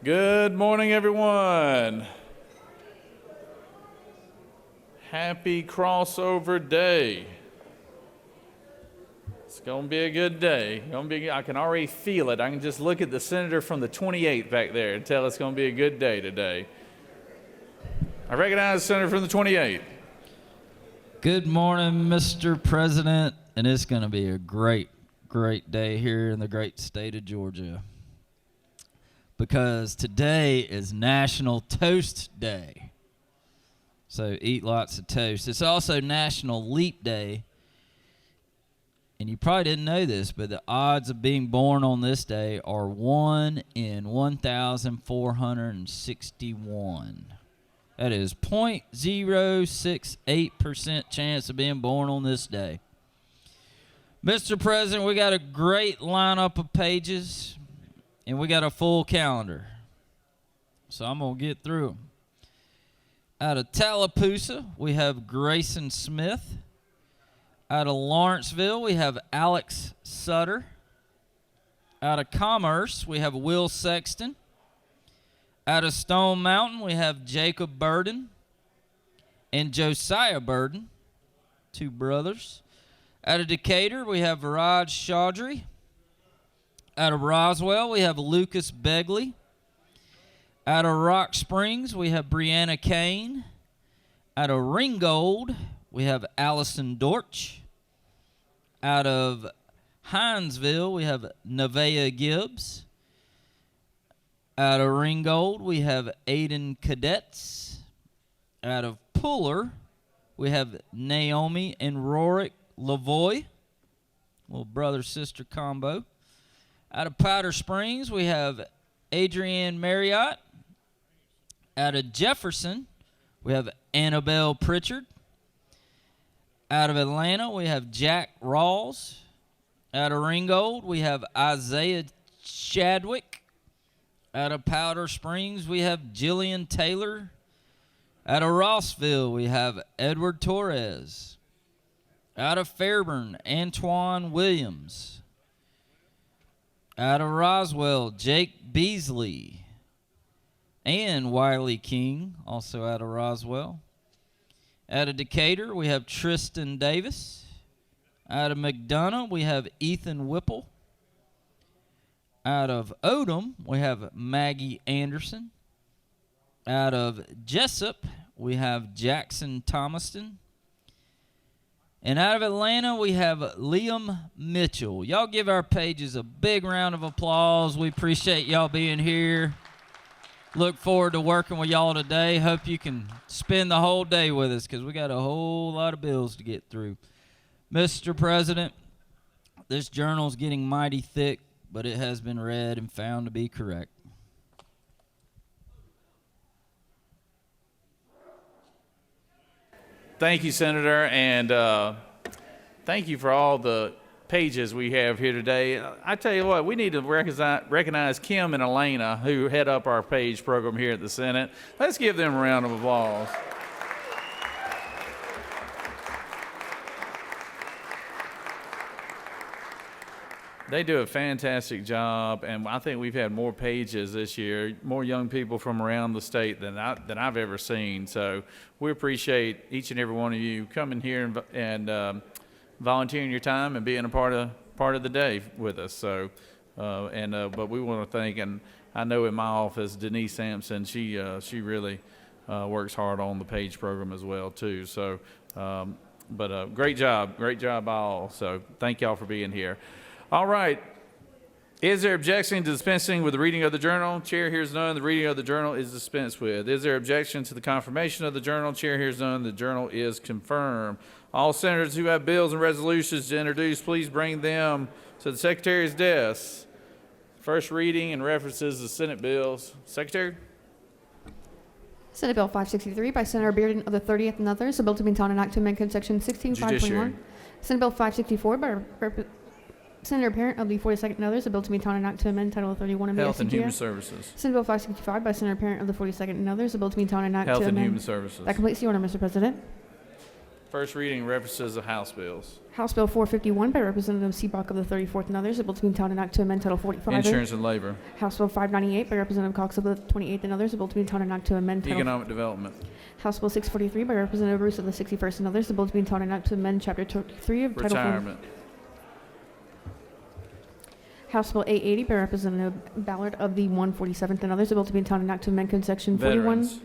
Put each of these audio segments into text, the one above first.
Good morning, everyone. Happy crossover day. It's going to be a good day. I can already feel it. I can just look at the senator from the 28th back there and tell it's going to be a good day today. I recognize the senator from the 28th. Good morning, Mr. President, and it's going to be a great day here in the great state of Georgia, because today is National Toast Day. So eat lots of toast. It's also National Leap Day. And you probably didn't know this, but the odds of being born on this day are 1 in 1,461. That is 0.068% chance of being born on this day. Mr. President, we got a great lineup of pages, and we got a full calendar. So I'm going to get through them. Out of Tallapoosa, we have Grayson Smith. Out of Lawrenceville, we have Alex Sutter. Out of Commerce, we have Will Sexton. Out of Stone Mountain, we have Jacob Burden and Josiah Burden, two brothers. Out of Decatur, we have Viraj Chaudhry. Out of Roswell, we have Lucas Begley. Out of Rock Springs, we have Brianna Kane. Out of Ringgold, we have Allison Dortch. Out of Hinesville, we have Nevaeh Gibbs. Out of Ringgold, we have Aiden Cadets. Out of Puller, we have Naomi and Rorik Lavoie, little brother-sister combo. Out of Powder Springs, we have Adrienne Marriott. Out of Jefferson, we have Annabelle Pritchard. Out of Atlanta, we have Jack Rawls. Out of Ringgold, we have Isaiah Chadwick. Out of Powder Springs, we have Jillian Taylor. Out of Rossville, we have Edward Torres. Out of Fairburn, Antoine Williams. Out of Roswell, Jake Beasley. And Wiley King, also out of Roswell. Out of Decatur, we have Tristan Davis. Out of McDonough, we have Ethan Whipple. Out of Odom, we have Maggie Anderson. Out of Jessup, we have Jackson Thomaston. And out of Atlanta, we have Liam Mitchell. Y'all give our pages a big round of applause. We appreciate y'all being here. Look forward to working with y'all today. Hope you can spend the whole day with us, because we got a whole lot of bills to get through. Mr. President, this journal's getting mighty thick, but it has been read and found to be correct. Thank you, Senator, and thank you for all the pages we have here today. I tell you what, we need to recognize Kim and Elena, who head up our page program here at the Senate. Let's give them a round of applause. They do a fantastic job, and I think we've had more pages this year, more young people from around the state than I've ever seen. So we appreciate each and every one of you coming here and volunteering your time and being a part of the day with us. So, but we want to thank, and I know in my office, Denise Sampson, she really works hard on the page program as well too. So, great job by all. So thank y'all for being here. All right. Is there objection to dispensing with the reading of the journal? Chair hears none. The reading of the journal is dispensed with. Is there objection to the confirmation of the journal? Chair hears none. The journal is confirmed. All senators who have bills and resolutions to introduce, please bring them to the Secretary's desk. First reading and references to Senate bills. Secretary? Senate Bill 563 by Senator Bearden of the 30th and others, a bill to be entitled an act to amend code section 16.521. Senate Bill 564 by Senator Parent of the 42nd and others, a bill to be entitled an act to amend Title 31 of the Health and SCGS. Human Services. Senate Bill 565 by Senator Parent of the 42nd and others, a bill to be entitled an act Health to and amend. Human Services. That completes the order, Mr. President. First reading references of House bills. House Bill 451 by Representative Seabrook of the 34th and others, a bill to be entitled an act to amend Title 45. Insurance and labor. House Bill 598 by Representative Cox of the 28th and others, a bill to be entitled an act to amend Title. Economic development. House Bill 643 by Representative Bruce of the 61st and others, a bill to be entitled an act to amend Chapter 23 of Title 40. Retirement. House Bill 880 by Representative Ballard of the 147th and others, a bill to be entitled an act to amend Section 41. Veterans.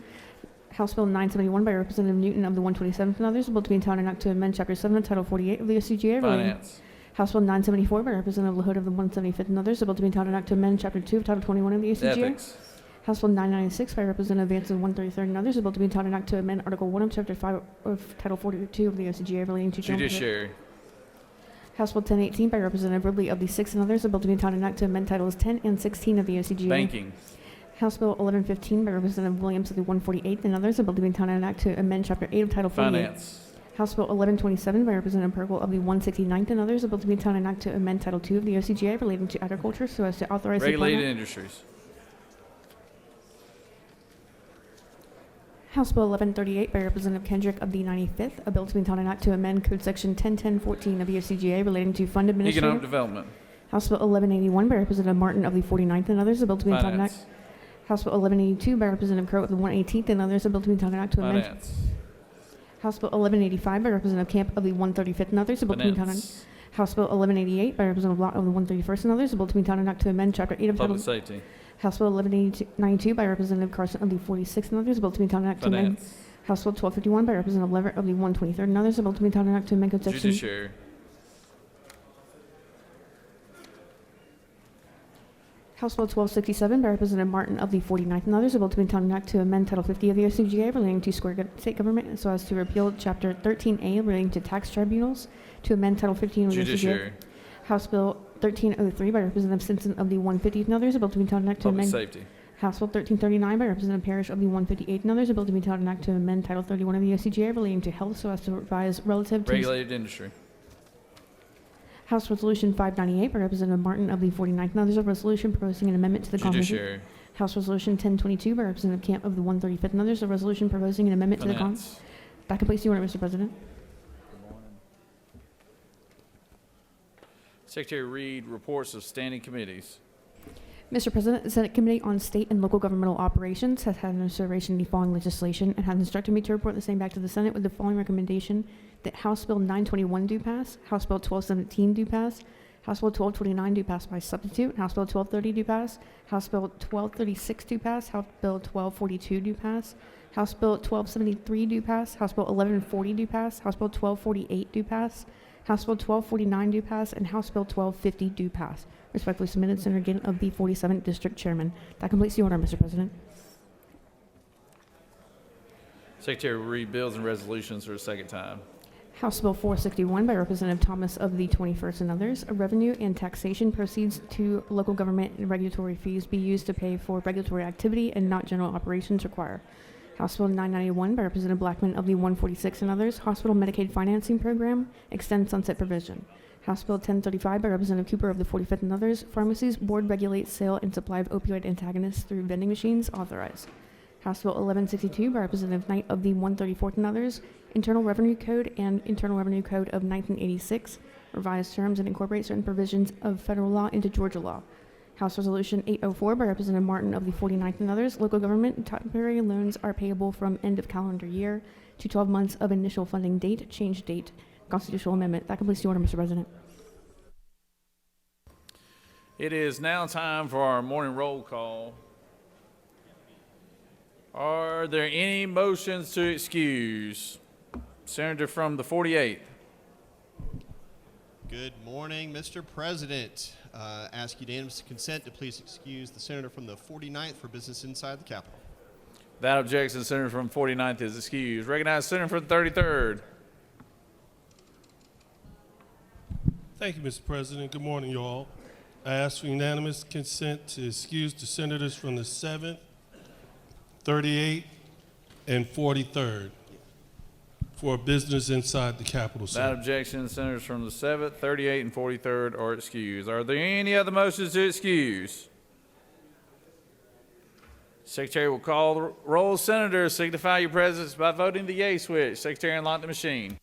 House Bill 971 by Representative Newton of the 127th and others, a bill to be entitled an act to amend Chapter 7 of Title 48 of the OCGA. Finance. House Bill 974 by Representative LaHood of the 175th and others, a bill to be entitled an act to amend Chapter 2 of Title 21 of the OCGA. Ethics. House Bill 996 by Representative Vance of the 133rd and others, a bill to be entitled an act to amend Article 1 of Chapter 5 of Title 42 of the OCGA relating to general. Judiciary. House Bill 1018 by Representative Ridley of the 6th and others, a bill to be entitled an act to amend Titles 10 and 16 of the OCGA. Banking. House Bill 1115 by Representative Williams of the 148th and others, a bill to be entitled an act to amend Chapter 8 of Title 48. Finance. House Bill 1127 by Representative Pergel of the 169th and others, a bill to be entitled an act to amend Title 2 of the OCGA relating to agriculture so as to authorize the Regulated appointment. industries. House Bill 1138 by Representative Kendrick of the 95th, a bill to be entitled an act to amend Code Section 101014 of the OCGA relating to fund Economic administration. development. House Bill 1181 by Representative Martin of the 49th and others, a bill to be entitled an act. Finance. House Bill 1182 by Representative Crowe of the 118th and others, a bill to be entitled an act to amend. Finance. House Bill 1185 by Representative Camp of the 135th and others, a bill to be entitled. Finance. House Bill 1188 by Representative Lott of the 131st and others, a bill to be entitled an act to amend Chapter 8 of Title. Public safety. House Bill 1192 by Representative Carson of the 46th and others, a bill to be entitled an act to amend. Finance. House Bill 1251 by Representative Leverett of the 123rd and others, a bill to be entitled an act to amend Code Section. Judiciary. House Bill 1267 by Representative Martin of the 49th and others, a bill to be entitled an act to amend Title 50 of the OCGA relating to state government so as to repeal Chapter 13A relating to tax tribunals, to amend Title 15 of the OCGA. Judiciary. House Bill 1303 by Representative Simpson of the 150th and others, a bill to be entitled an act to Public amend. safety. House Bill 1339 by Representative Parrish of the 158th and others, a bill to be entitled an act to amend Title 31 of the OCGA relating to health so as to revise relative to. Regulated industry. House Resolution 598 by Representative Martin of the 49th and others, a resolution proposing an amendment to the Constitution. Judiciary. House Resolution 1022 by Representative Camp of the 135th and others, a resolution proposing an amendment to the Finance. That completes the order, Mr. President. Secretary Reed, reports of standing committees. Mr. President, the Senate Committee on State and Local Governmental Operations has had an observation of the following legislation and has instructed me to report the same back to the Senate with the following recommendation: that House Bill 921 do pass, House Bill 1217 do pass, House Bill 1229 do pass by substitute, House Bill 1230 do pass, House Bill 1236 do pass, House Bill 1242 do pass, House Bill 1273 do pass, House Bill 1140 do pass, House Bill 1248 do pass, House Bill 1249 do pass, and House Bill 1250 do pass. Respectfully submitted, Senator Ginn of the 47th District Chairman. That completes the order, Mr. President. Secretary will read bills and resolutions for a second time. House Bill 461 by Representative Thomas of the 21st and others. Revenue and taxation proceeds to local government and regulatory fees be used to pay for regulatory activity and not general operations require. House Bill 991 by Representative Blackman of the 146 and others. Hospital Medicaid Financing Program, extend sunset provision. House Bill 1035 by Representative Cooper of the 45th and others. Pharmacies board regulates sale and supply of opioid antagonists through vending machines, authorized. House Bill 1162 by Representative Knight of the 134th and others. Internal Revenue Code and Internal Revenue Code of 1986, revised terms and incorporate certain provisions of federal law into Georgia law. House Resolution 804 by Representative Martin of the 49th and others. Local government temporary loans are payable from end of calendar year to 12 months of initial funding date, change date. Constitutional amendment. That completes the order, Mr. President. It is now time for our morning roll call. Are there any motions to excuse? Senator from the 48th. Good morning, Mr. President. Ask unanimous consent to please excuse the senator from the 49th for business inside the Capitol. Without objection, the senator from 49th is excused. Recognize the senator from the 33rd. Thank you, Mr. President. Good morning, you all. I ask for unanimous consent to excuse the senators from the 7th, 38th, and 43rd for business inside the Capitol. Without objection, the senators from the 7th, 38th, and 43rd are excused. Are there any other motions to excuse? Secretary will call the roll. Senators, signify your presence by voting the yea switch. Secretary, unlock the machine.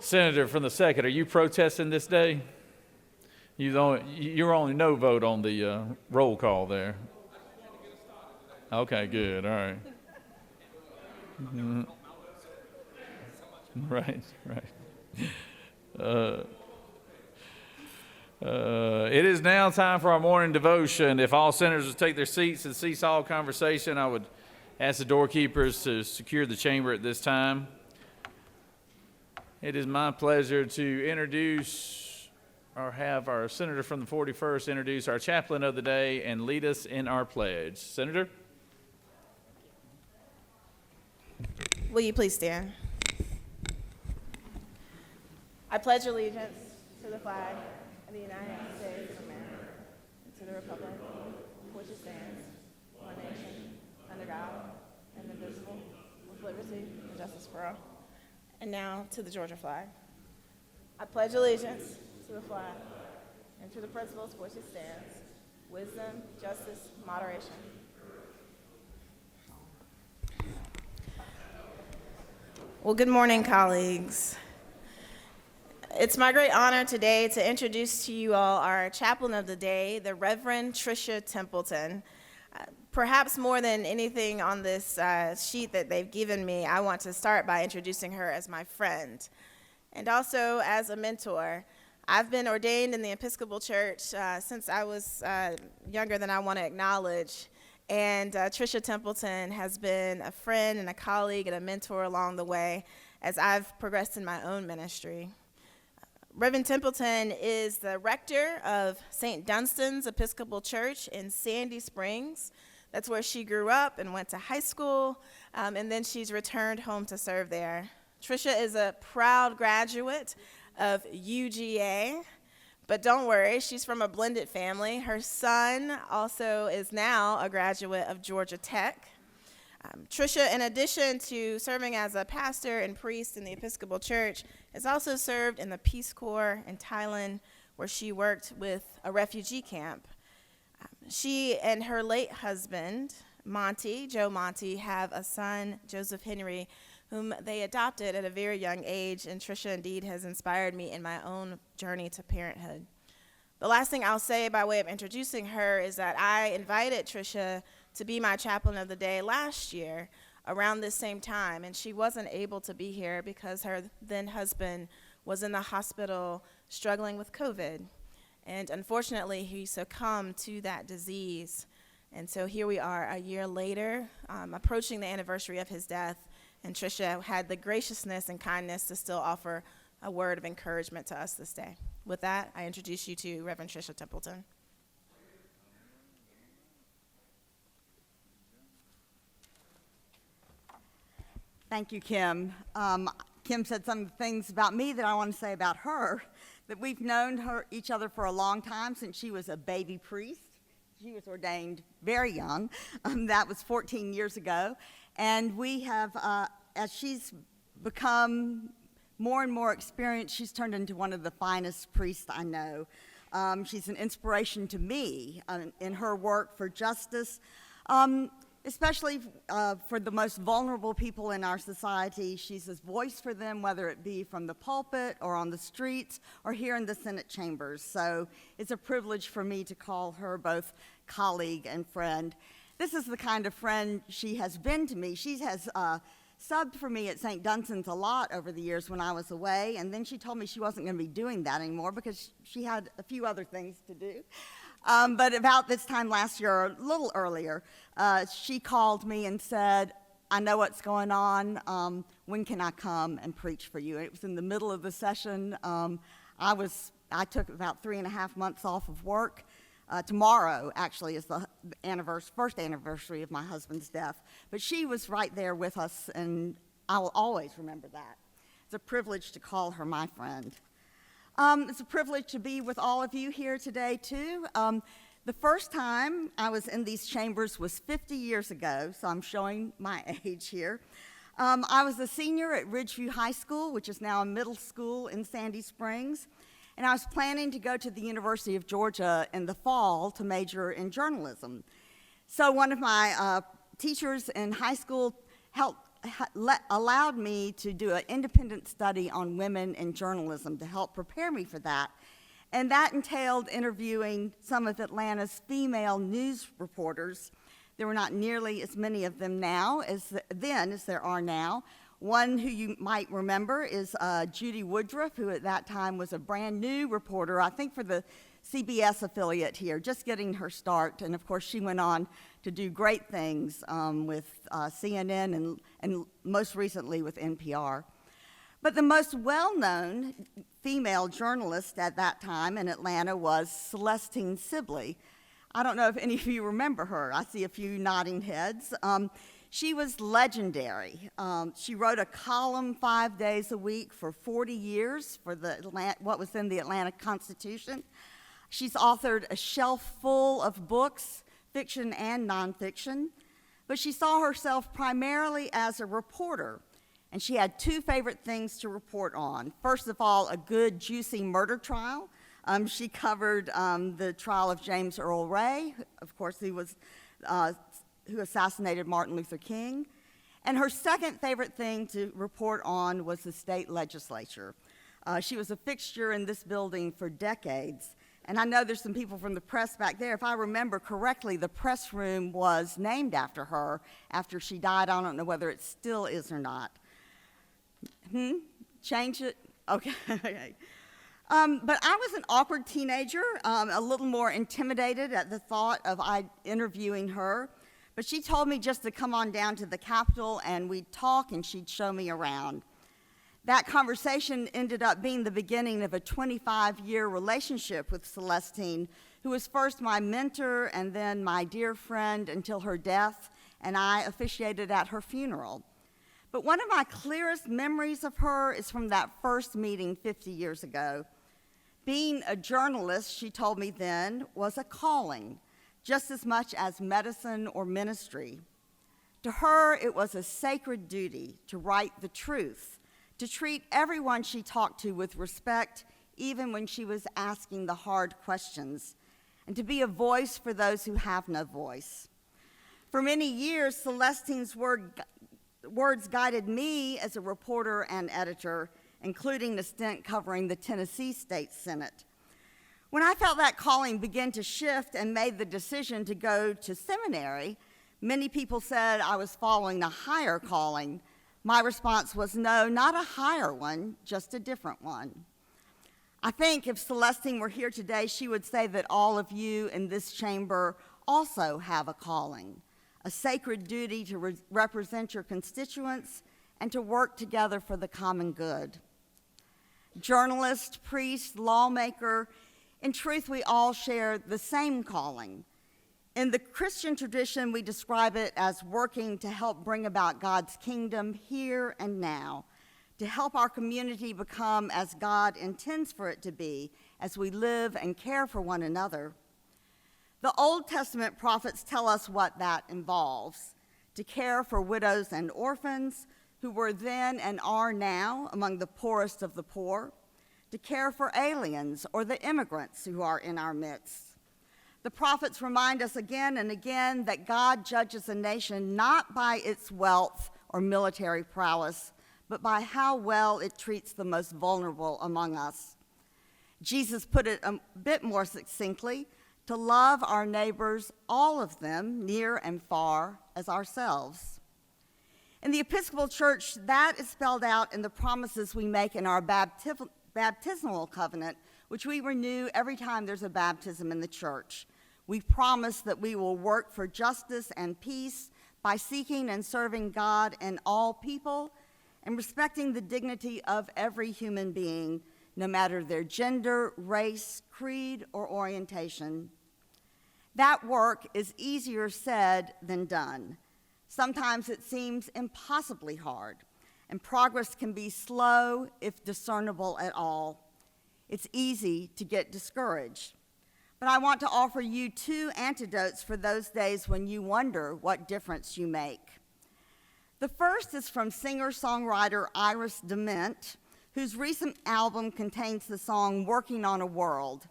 Senator from the 2nd, are you protesting this day? You're only no vote on the roll call there. Okay, good. All right. Mhm. Right, right. It is now time for our morning devotion. If all senators would take their seats and cease all conversation, I would ask the doorkeepers to secure the chamber at this time. It is my pleasure to introduce or have our senator from the 41st introduce our chaplain of the day and lead us in our pledge. Senator? Will you please stand? I pledge allegiance to the flag of the United States of America and to the republic for which it stands, one nation, under God, indivisible, with liberty and justice for all. And now to the Georgia flag. I pledge allegiance to the flag and to the principles for which it stands, wisdom, justice, moderation. Well, good morning, colleagues. It's my great honor today to introduce to you all our chaplain of the day, the Reverend Tricia Templeton. Perhaps more than anything on this sheet that they've given me, I want to start by introducing her as my friend and also as a mentor. I've been ordained in the Episcopal Church since I was younger than I want to acknowledge. And Tricia Templeton has been a friend and a colleague and a mentor along the way as I've progressed in my own ministry. Reverend Templeton is the rector of St. Dunstan's Episcopal Church in Sandy Springs. That's where she grew up and went to high school, and then she's returned home to serve there. Tricia is a proud graduate of UGA. But don't worry, she's from a blended family. Her son also is now a graduate of Georgia Tech. Tricia, in addition to serving as a pastor and priest in the Episcopal Church, has also served in the Peace Corps in Thailand, where she worked with a refugee camp. She and her late husband, Joe Monty, have a son, Joseph Henry, whom they adopted at a very young age, and Tricia indeed has inspired me in my own journey to parenthood. The last thing I'll say by way of introducing her is that I invited Tricia to be my chaplain of the day last year around this same time, and she wasn't able to be here because her then husband was in the hospital struggling with COVID. And unfortunately, he succumbed to that disease. And so here we are a year later, approaching the anniversary of his death, and Tricia had the graciousness and kindness to still offer a word of encouragement to us this day. With that, I introduce you to Reverend Tricia Templeton. Thank you, Kim. Kim said some things about me that I want to say about her, that we've known each other for a long time, since she was a baby priest. She was ordained very young. That was 14 years ago. And we have, as she's become more and more experienced, she's turned into one of the finest priests I know. She's an inspiration to me in her work for justice, especially for the most vulnerable people in our society. She's a voice for them, whether it be from the pulpit or on the streets or here in the Senate chambers. So it's a privilege for me to call her both colleague and friend. This is the kind of friend she has been to me. She has subbed for me at St. Dunstan's a lot over the years when I was away, and then she told me she wasn't going to be doing that anymore because she had a few other things to do. But about this time last year, or a little earlier, she called me and said, I know what's going on. When can I come and preach for you? And it was in the middle of the session. I took about 3.5 months off of work. Tomorrow, actually, is the first anniversary of my husband's death. But she was right there with us, and I will always remember that. It's a privilege to call her my friend. It's a privilege to be with all of you here today, too. The first time I was in these chambers was 50 years ago, so I'm showing my age here. I was a senior at Ridgeview High School, which is now a middle school in Sandy Springs. And I was planning to go to the University of Georgia in the fall to major in journalism. So one of my teachers in high school allowed me to do an independent study on women in journalism to help prepare me for that. And that entailed interviewing some of Atlanta's female news reporters. There were not nearly as many of them now as there are now. One who you might remember is Judy Woodruff, who at that time was a brand new reporter, I think for the CBS affiliate here, just getting her start. And of course, she went on to do great things with CNN and most recently with NPR. But the most well-known female journalist at that time in Atlanta was Celestine Sibley. I don't know if any of you remember her. I see a few nodding heads. She was legendary. She wrote a column 5 days a week for 40 years for what was in the Atlanta Constitution. She's authored a shelf full of books, fiction and nonfiction, but she saw herself primarily as a reporter. And she had two favorite things to report on. First of all, a good, juicy murder trial. She covered the trial of James Earl Ray, of course, who assassinated Martin Luther King. And her second favorite thing to report on was the state legislature. She was a fixture in this building for decades. And I know there's some people from the press back there. If I remember correctly, the press room was named after her after she died. I don't know whether it still is or not. Change it? Okay. But I was an awkward teenager, a little more intimidated at the thought of interviewing her. But she told me just to come on down to the Capitol and we'd talk and she'd show me around. That conversation ended up being the beginning of a 25-year relationship with Celestine, who was first my mentor and then my dear friend until her death, and I officiated at her funeral. But one of my clearest memories of her is from that first meeting 50 years ago. Being a journalist, she told me then, was a calling, just as much as medicine or ministry. To her, it was a sacred duty to write the truth, to treat everyone she talked to with respect, even when she was asking the hard questions, and to be a voice for those who have no voice. For many years, Celestine's words guided me as a reporter and editor, including the stint covering the Tennessee State Senate. When I felt that calling begin to shift and made the decision to go to seminary, many people said I was following a higher calling. My response was no, not a higher one, just a different one. I think if Celestine were here today, she would say that all of you in this chamber also have a calling, a sacred duty to represent your constituents and to work together for the common good. Journalist, priest, lawmaker, in truth, we all share the same calling. In the Christian tradition, we describe it as working to help bring about God's kingdom here and now, to help our community become as God intends for it to be as we live and care for one another. The Old Testament prophets tell us what that involves: to care for widows and orphans who were then and are now among the poorest of the poor, to care for aliens or the immigrants who are in our midst. The prophets remind us again and again that God judges a nation not by its wealth or military prowess, but by how well it treats the most vulnerable among us. Jesus put it a bit more succinctly: to love our neighbors, all of them, near and far, as ourselves. In the Episcopal Church, that is spelled out in the promises we make in our baptismal covenant, which we renew every time there's a baptism in the church. We promise that we will work for justice and peace by seeking and serving God and all people and respecting the dignity of every human being, no matter their gender, race, creed, or orientation. That work is easier said than done. Sometimes it seems impossibly hard, and progress can be slow if discernible at all. It's easy to get discouraged. But I want to offer you two antidotes for those days when you wonder what difference you make. The first is from singer-songwriter Iris DeMent, whose recent album contains the song "Working on a World."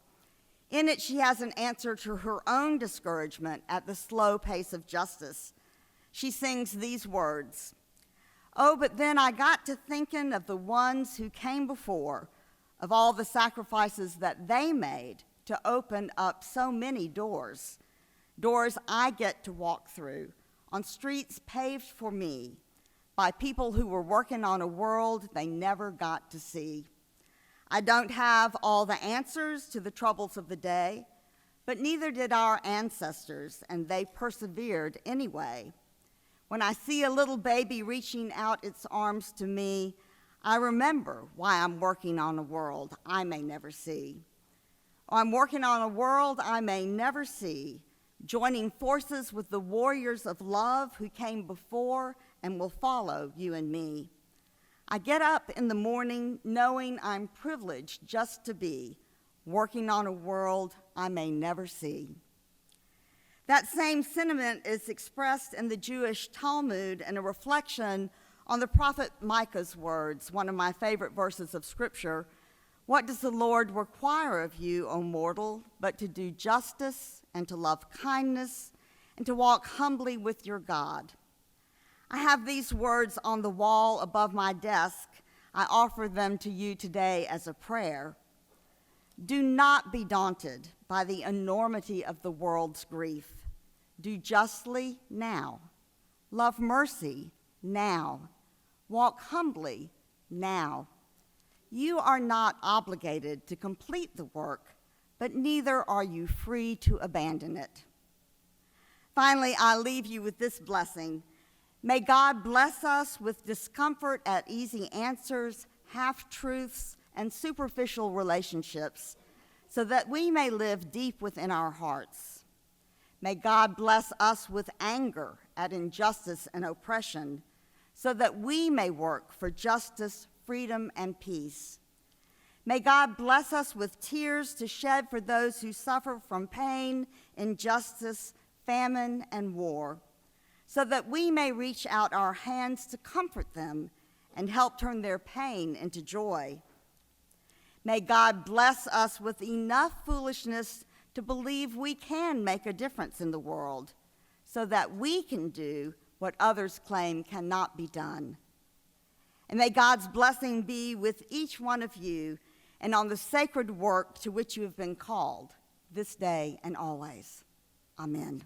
In it, she has an answer to her own discouragement at the slow pace of justice. She sings these words: Oh, but then I got to thinking of the ones who came before, of all the sacrifices that they made to open up so many doors, doors I get to walk through on streets paved for me by people who were working on a world they never got to see. I don't have all the answers to the troubles of the day, but neither did our ancestors, and they persevered anyway. When I see a little baby reaching out its arms to me, I remember why I'm working on a world I may never see. I'm working on a world I may never see, joining forces with the warriors of love who came before and will follow you and me. I get up in the morning knowing I'm privileged just to be working on a world I may never see. That same sentiment is expressed in the Jewish Talmud in a reflection on the prophet Micah's words, one of my favorite verses of Scripture. What does the Lord require of you, O mortal, but to do justice and to love kindness and to walk humbly with your God? I have these words on the wall above my desk. I offer them to you today as a prayer. Do not be daunted by the enormity of the world's grief. Do justly now. Love mercy now. Walk humbly now. You are not obligated to complete the work, but neither are you free to abandon it. Finally, I leave you with this blessing. May God bless us with discomfort at easy answers, half-truths, and superficial relationships, so that we may live deep within our hearts. May God bless us with anger at injustice and oppression, so that we may work for justice, freedom, and peace. May God bless us with tears to shed for those who suffer from pain, injustice, famine, and war, so that we may reach out our hands to comfort them and help turn their pain into joy. May God bless us with enough foolishness to believe we can make a difference in the world, so that we can do what others claim cannot be done. And may God's blessing be with each one of you and on the sacred work to which you have been called this day and always. Amen.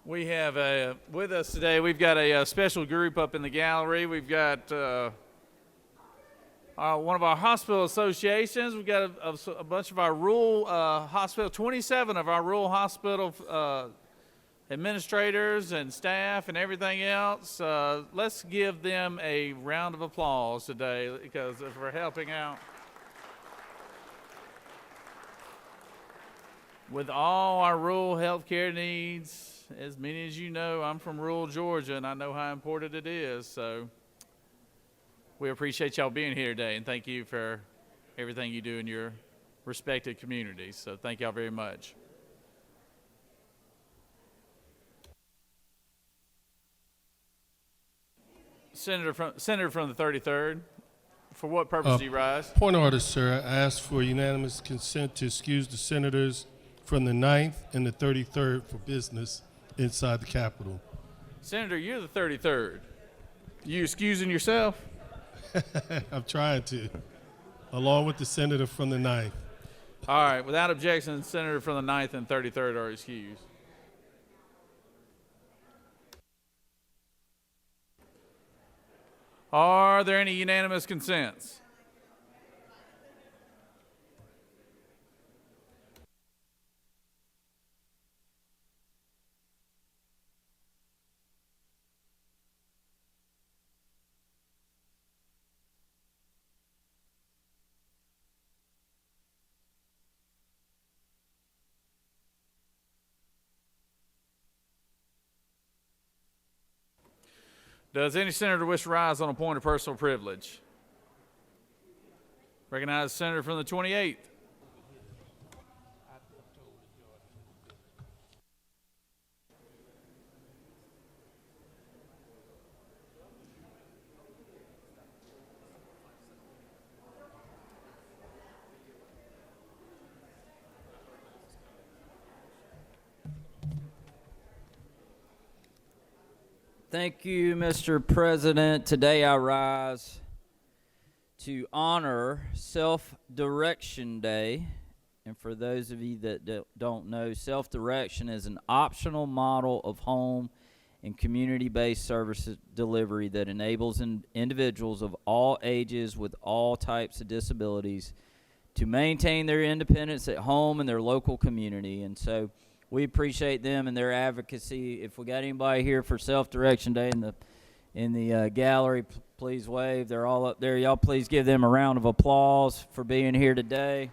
We have with us today, we've got a special group up in the gallery. We've got one of our hospital associations. We've got a bunch of our rural hospital, 27 of our rural hospital administrators and staff and everything else. Let's give them a round of applause today because for helping out with all our rural health care needs. As many as you know, I'm from rural Georgia, and I know how important it is. So we appreciate y'all being here today, and thank you for everything you do in your respective communities. So thank y'all very much. Senator from the 33rd, for what purpose do you rise? Point of order, sir. I ask for unanimous consent to excuse the senators from the 9th and the 33rd for business inside the Capitol. Senator, you're the 33rd. You excusing yourself? I'm trying to, along with the senator from the 9th. All right, without objection, Senator from the 9th and 33rd are excused. Are there any unanimous consents? Does any senator wish to rise on a point of personal privilege? Recognize the senator from the 28th. Thank you, Mr. President. Today I rise to honor Self-Direction Day. And for those of you that don't know, self-direction is an optional model of home and community-based service delivery that enables individuals of all ages with all types of disabilities to maintain their independence at home and their local community. And so we appreciate them and their advocacy. If we got anybody here for Self-Direction Day in the gallery, please wave. They're all up there. Y'all please give them a round of applause for being here today.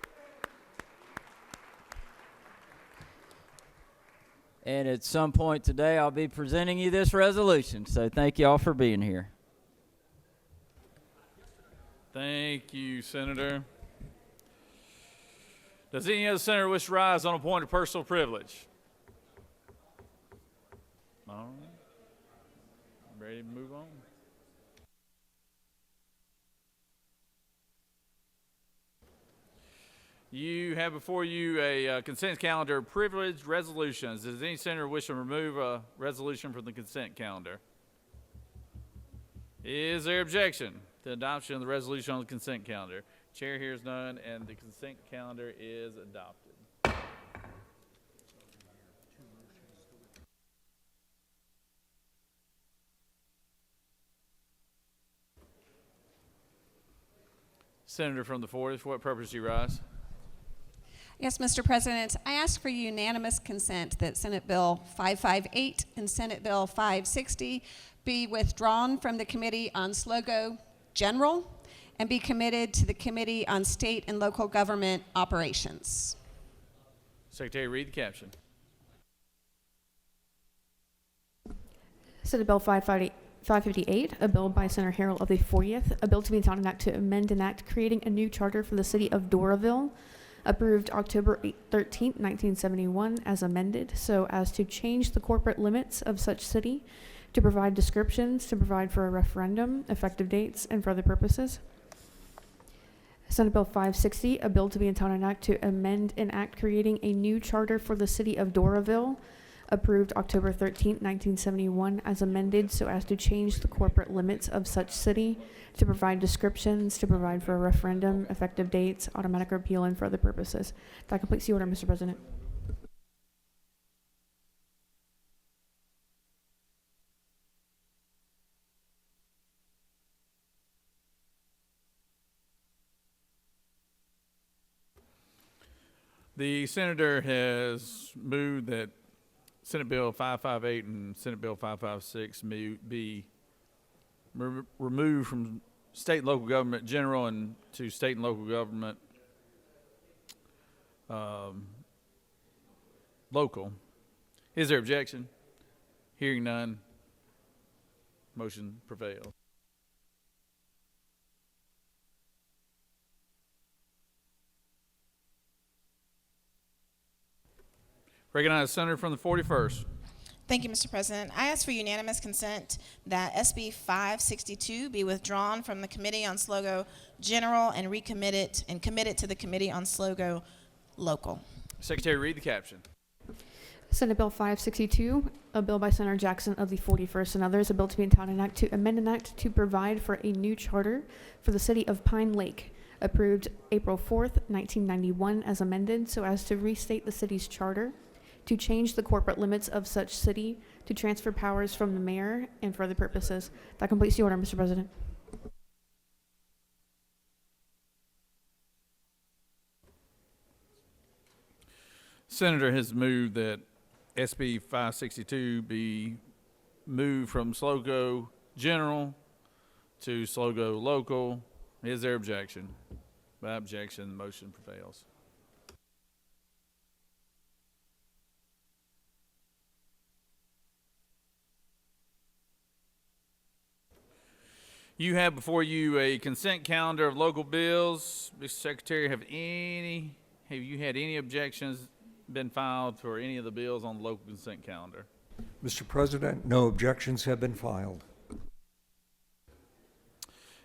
And at some point today, I'll be presenting you this resolution. So thank you all for being here. Thank you, Senator. Does any other senator wish to rise on a point of personal privilege? All right. Ready to move on? You have before you a consent calendar of privileged resolutions. Does any senator wish to remove a resolution from the consent calendar? Is there objection to adoption of the resolution on the consent calendar? Chair hears none, and the consent calendar is adopted. Senator from the 4th, for what purpose do you rise? Yes, Mr. President, I ask for unanimous consent that Senate Bill 558 and Senate Bill 560 be withdrawn from the Committee on SLOGO General and be committed to the Committee on State and Local Government Operations. Secretary, read the caption. Senate Bill 558, a bill by Senator Harrell of the 40th, a bill to be enacted act to amend an act creating a new charter for the city of Doraville, approved October 13, 1971, as amended, so as to change the corporate limits of such city, to provide descriptions, to provide for a referendum, effective dates, and for other purposes. Senate Bill 560, a bill to be enacted act to amend an act creating a new charter for the city of Doraville, approved October 13, 1971, as amended, so as to change the corporate limits of such city, to provide descriptions, to provide for a referendum, effective dates, automatic repeal, and for other purposes. That completes the order, Mr. President. The senator has moved that Senate Bill 558 and Senate Bill 556 be removed from state and local government general and to state and local government local. Is there objection? Hearing none, motion prevails. Recognize the senator from the 41st. Thank you, Mr. President. I ask for unanimous consent that SB 562 be withdrawn from the Committee on SLOGO General and committed to the Committee on SLOGO Local. Secretary, read the caption. Senate Bill 562, a bill by Senator Jackson of the 41st and others, a bill to be entitled an act to amend an act to provide for a new charter for the city of Pine Lake, approved April 4th, 1991, as amended so as to restate the city's charter, to change the corporate limits of such city, to transfer powers from the mayor, and for other purposes. That completes the order, Mr. President. Senator has moved that SB 562 be moved from SLOGO General to SLOGO Local. Is there objection? By objection, the motion prevails. You have before you a consent calendar of local bills. Mr. Secretary, have you had any objections been filed for any of the bills on the local consent calendar? Mr. President, no objections have been filed.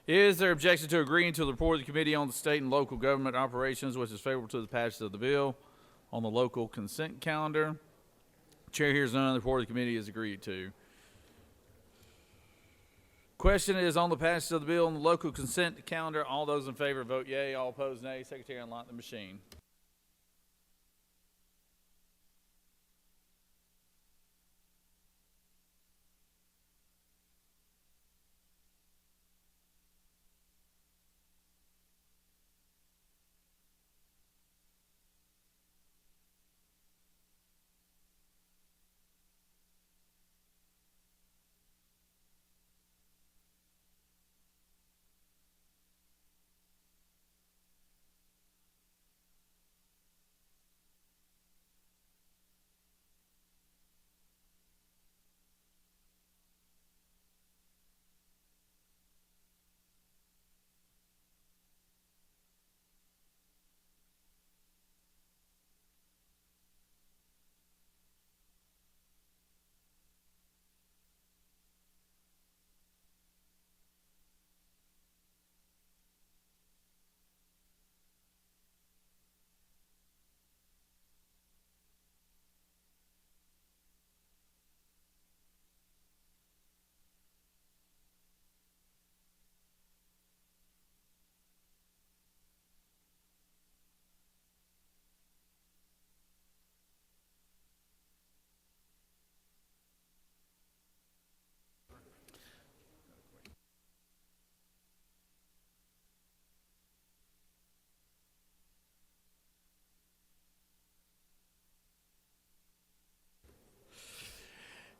Is there objection to agreeing to the report of the Committee on the State and Local Government Operations, which is favorable to the passage of the bill on the local consent calendar? Chair hears none. The report of the committee is agreed to. Question is on the passage of the bill on the local consent calendar. All those in favor vote yea. All opposed nay. Secretary, unlock the machine.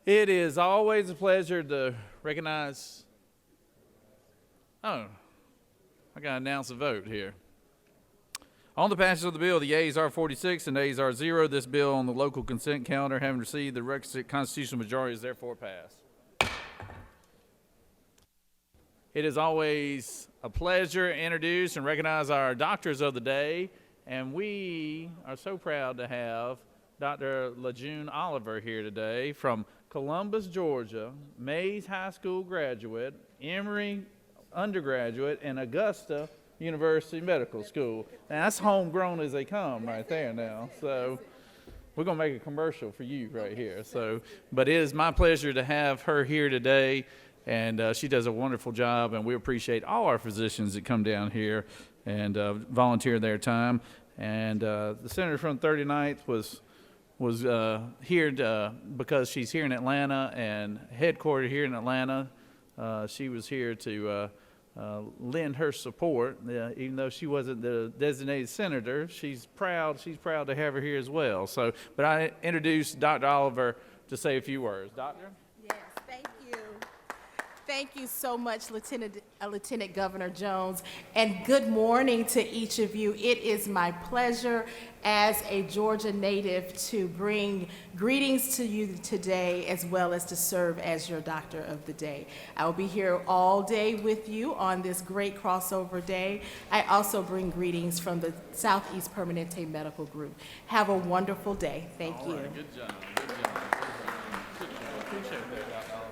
It is always a pleasure to recognize. Oh, I got to announce a vote here. On the passage of the bill, the yeas are 46 and nays are 0. This bill on the local consent calendar, having received the requisite constitutional majority, is therefore passed. It is always a pleasure to introduce and recognize our doctors of the day, and we are so proud to have Dr. LaJune Oliver here today from Columbus, Georgia, Mays High School graduate, Emory undergraduate, and Augusta University Medical School. Now, that's homegrown as they come right there now. So we're going to make a commercial for you right here. But it is my pleasure to have her here today, and she does a wonderful job, and we appreciate all our physicians that come down here and volunteer their time. And the senator from 39th was here because she's here in Atlanta and headquartered here in Atlanta. She was here to lend her support. Even though she wasn't the designated senator, she's proud to have her here as well. So, but I introduced Dr. Oliver to say a few words. Doctor? Yes, thank you. Thank you so much, Lieutenant Governor Jones, and good morning to each of you. It is my pleasure as a Georgia native to bring greetings to you today, as well as to serve as your Doctor of the Day. I will be here all day with you on this great crossover day. I also bring greetings from the Southeast Permanente Medical Group. Have a wonderful day. Thank you. All right, good job. Good job. Appreciate that, Dr. Oliver.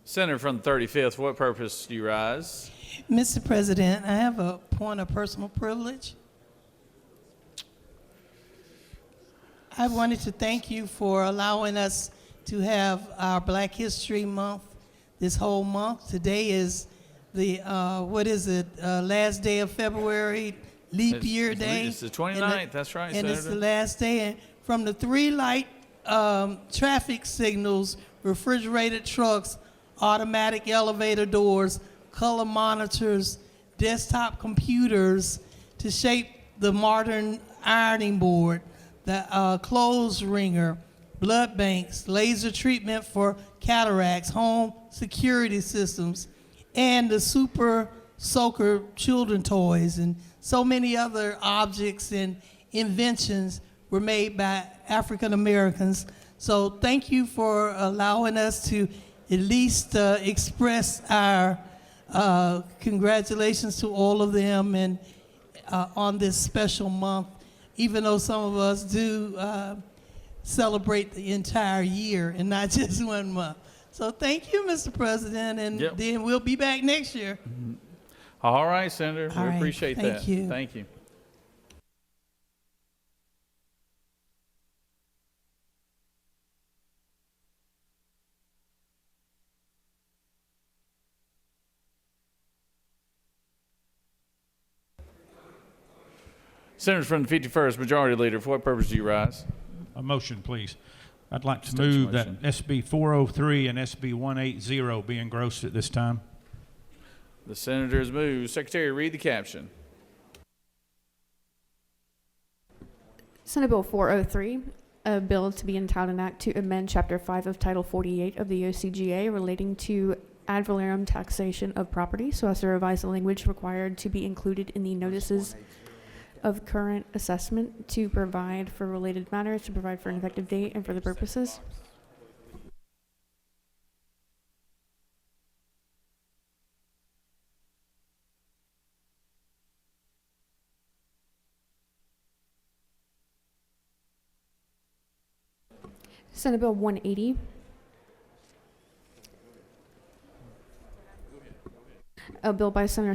Senator from the 35th, what purpose do you rise? Mr. President, I have a point of personal privilege. I wanted to thank you for allowing us to have our Black History Month this whole month. Today is the, last day of February, leap year day. It's the 29th, that's right, And Senator. it's the last day. And from the 3 light traffic signals, refrigerated trucks, automatic elevator doors, color monitors, desktop computers, to shape the modern ironing board, the clothes wringer, blood banks, laser treatment for cataracts, home security systems, and the super soaker children toys, and so many other objects and inventions were made by African Americans. So thank you for allowing us to at least express our congratulations to all of them, and on this special month, even though some of us do celebrate the entire year and not just 1 month. So thank you, Mr. President, and then we'll be back next year. All right, Senator. All We right, appreciate thank that. you. Thank you. Senators from the 51st, Majority Leader, for what purpose do you rise? A motion, please. I'd like to State your move that motion. SB 403 and SB 180 be engrossed at this time. The Senator has moved. Secretary, read the caption. Senate Bill 403, a bill to be entitled an act to amend Chapter 5 of Title 48 of the OCGA relating to ad valorem taxation of property so as to revise the language required to be included in the notices of current assessment, to provide for related matters, to provide for an effective date, and for the purposes. Senate Bill 180. A bill by Senator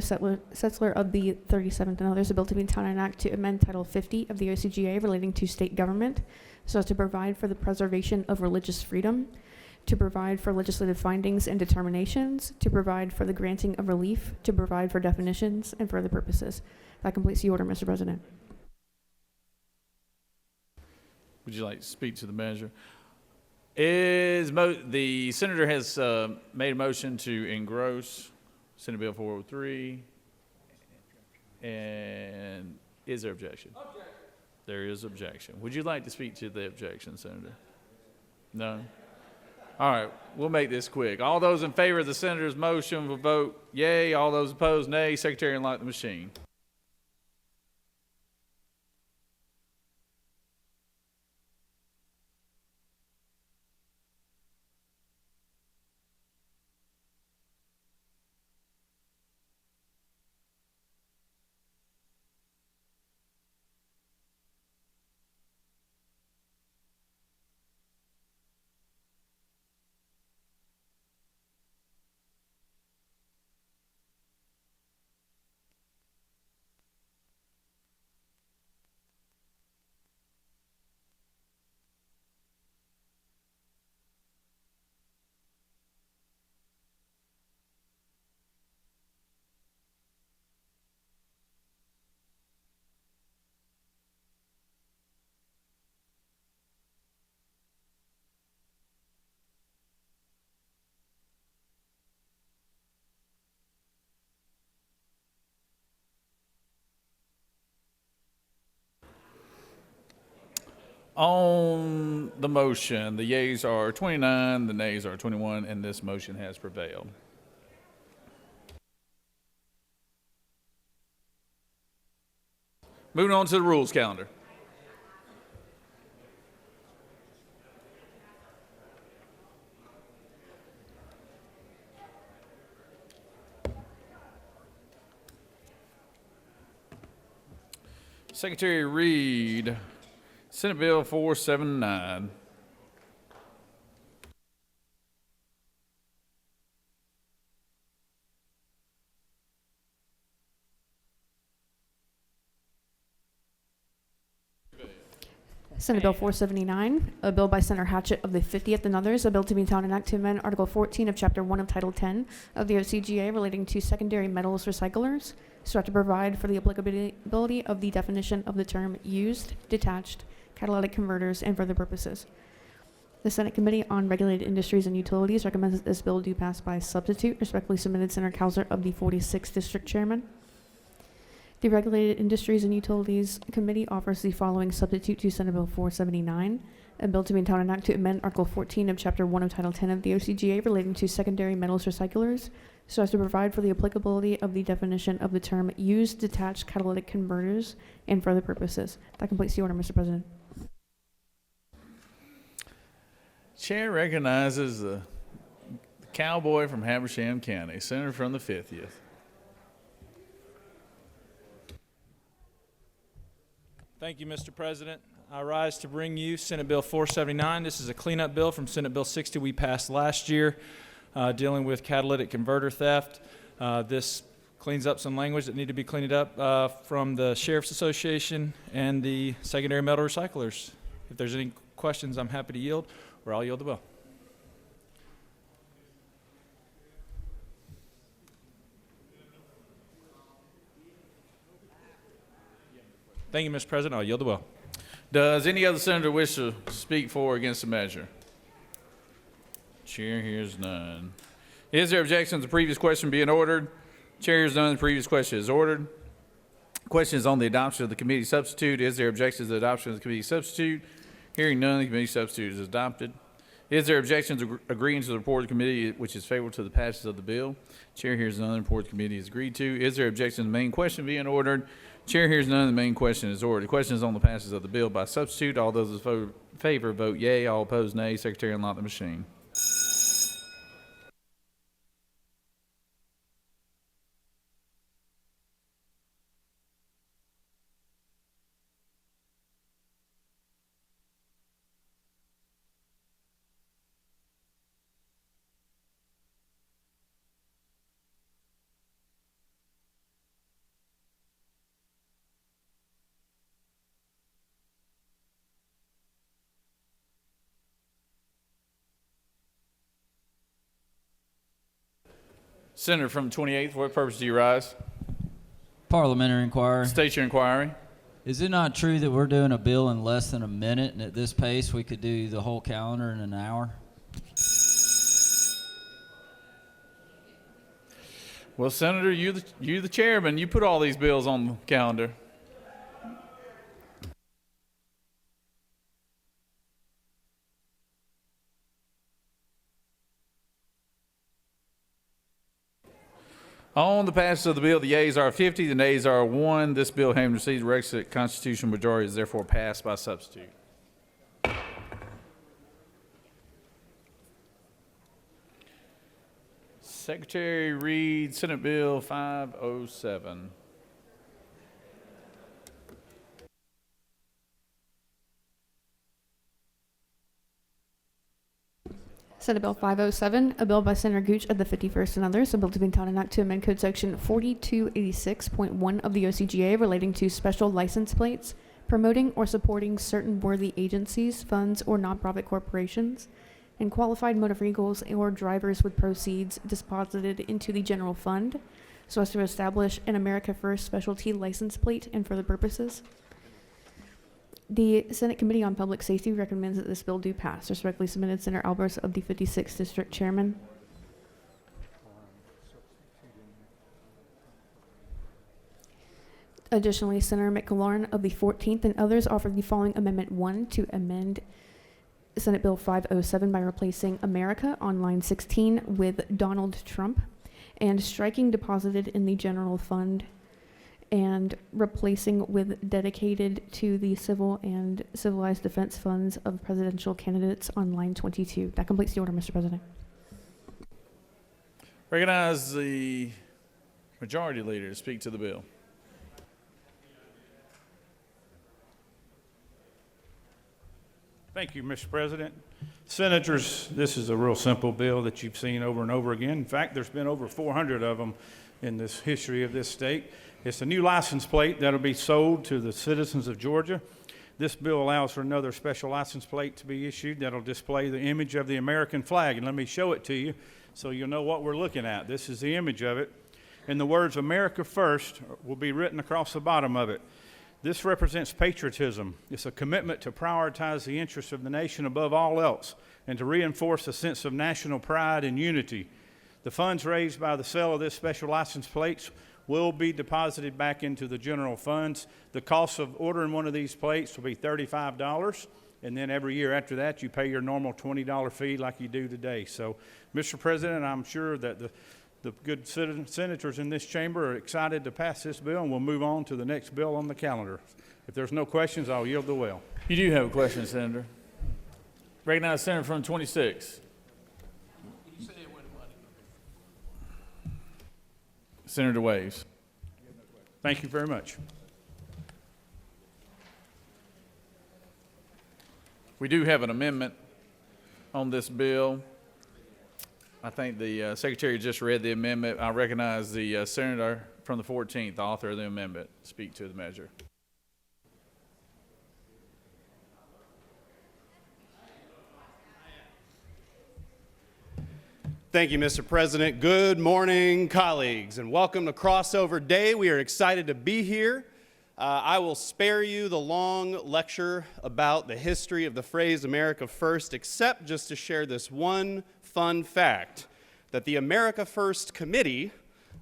Setzler of the 37th and others, a bill to be entitled an act to amend Title 50 of the OCGA relating to state government so as to provide for the preservation of religious freedom, to provide for legislative findings and determinations, to provide for the granting of relief, to provide for definitions, and for other purposes. That completes the order, Mr. President. Would you like to speak to the measure? The senator has made a motion to engross Senate Bill 403. And is there objection? Objection. There is objection. Would you like to speak to the objection, Senator? No? All right, we'll make this quick. All those in favor of the senator's motion will vote yay. All those opposed, nay. Secretary, unlock the machine. On the motion, the yeas are 29, the nays are 21, and this motion has prevailed. Moving on to the rules calendar. Secretary Reed, Senate Bill 479. Senate Bill 479, a bill by Senator Hatchett of the 50th and others, a bill to be entitled an act to amend Article 14 of Chapter 1 of Title 10 of the OCGA relating to secondary metals recyclers, so as to provide for the applicability of the definition of the term used, detached, catalytic converters, and for other purposes. The Senate Committee on Regulated Industries and Utilities recommends that this bill do pass by substitute. Respectfully submitted, Senator Cowser of the 46th District Chairman. The Regulated Industries and Utilities Committee offers the following substitute to Senate Bill 479, a bill to be entitled an act to amend Article 14 of Chapter 1 of Title 10 of the OCGA relating to secondary metals recyclers, so as to provide for the applicability of the definition of the term used, detached, catalytic converters, and for other purposes. That completes the order, Mr. President. Chair recognizes the cowboy from Habersham County, Senator from the 50th. Thank you, Mr. President. I rise to bring you Senate Bill 479. This is a cleanup bill from Senate Bill 60 we passed last year dealing with catalytic converter theft. This cleans up some language that need to be cleaned up from the Sheriff's Association and the secondary metal recyclers. If there's any questions, I'm happy to yield, or I'll yield the bill. Thank you, Mr. President. I'll yield the bill. Does any other senator wish to speak for or against the measure? Chair hears none. Is there objection to the previous question being ordered? Chair hears none. The previous question is ordered. Question is on the adoption of the committee substitute. Is there objection to the adoption of the committee substitute? Hearing none, the committee substitute is adopted. Is there objection to agreeing to the report of the committee which is favorable to the passage of the bill? Chair hears none. The report of the committee is agreed to. Is there objection to the main question being ordered? Chair hears none. The main question is ordered. The question is on the passage of the bill by substitute. All those in favor vote yea. All opposed nay. Secretary, unlock the machine. Senator from the 28th, for what purpose do you rise? Parliamentary inquiry. State your inquiry. Is it not true that we're doing a bill in less than a minute, and at this pace we could do the whole calendar in an hour? Well, Senator, you're the chairman. You put all these bills on the calendar. On the passage of the bill, the yeas are 50, the nays are 1. This bill, having received the requisite constitutional majority, is therefore passed by substitute. Secretary, read Senate Bill 507. Senate Bill 507, a bill by Senator Gooch of the 51st and others, a bill to be entitled an act to amend Code Section 4286.1 of the OCGA relating to special license plates, promoting or supporting certain worthy agencies, funds, or nonprofit corporations, and qualified motor vehicles or drivers with proceeds deposited into the general fund, so as to establish an America First specialty license plate and for the purposes. The Senate Committee on Public Safety recommends that this bill do pass. Respectfully submitted, Senator Albers of the 56th District Chairman. Additionally, Senator McLaurin of the 14th and others offered the following Amendment 1 to amend Senate Bill 507 by replacing America on line 16 with Donald Trump and striking deposited in the general fund and replacing with dedicated to the civil and civilized defense funds of presidential candidates on line 22. That completes the order, Mr. President. Recognize the majority leader to speak to the bill. Thank you, Mr. President. Senators, this is a real simple bill that you've seen over and over again. In fact, there's been over 400 of them in this history of this state. It's a new license plate that'll be sold to the citizens of Georgia. This bill allows for another special license plate to be issued that'll display the image of the American flag. And let me show it to you so you'll know what we're looking at. This is the image of it. And the words America First will be written across the bottom of it. This represents patriotism. It's a commitment to prioritize the interests of the nation above all else and to reinforce a sense of national pride and unity. The funds raised by the sale of this special license plates will be deposited back into the general funds. The cost of ordering one of these plates will be $35, and then every year after that you pay your normal $20 fee like you do today. So, Mr. President, I'm sure that the good senators in this chamber are excited to pass this bill, and we'll move on to the next bill on the calendar. If there's no questions, I'll yield the well. You do have a question, Senator. Recognize Senator from 26. Senator Waves. Thank you very much. We do have an amendment on this bill. I think the Secretary just read the amendment. I recognize the Senator from the 14th, author of the amendment, speak to the measure. Thank you, Mr. President. Good morning, colleagues, and welcome to Crossover Day. We are excited to be here. I will spare you the long lecture about the history of the phrase America First, except just to share this one fun fact, that the America First Committee,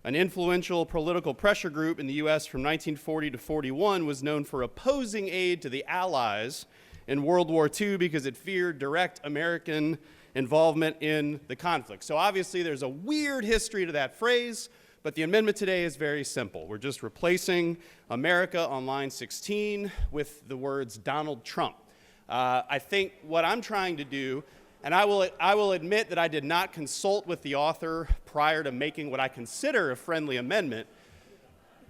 an influential political pressure group in the U.S. from 1940 to 41, was known for opposing aid to the Allies in World War II because it feared direct American involvement in the conflict. So obviously there's a weird history to that phrase, but the amendment today is very simple. We're just replacing America on line 16 with the words Donald Trump. I think what I'm trying to do, and I will admit that I did not consult with the author prior to making what I consider a friendly amendment,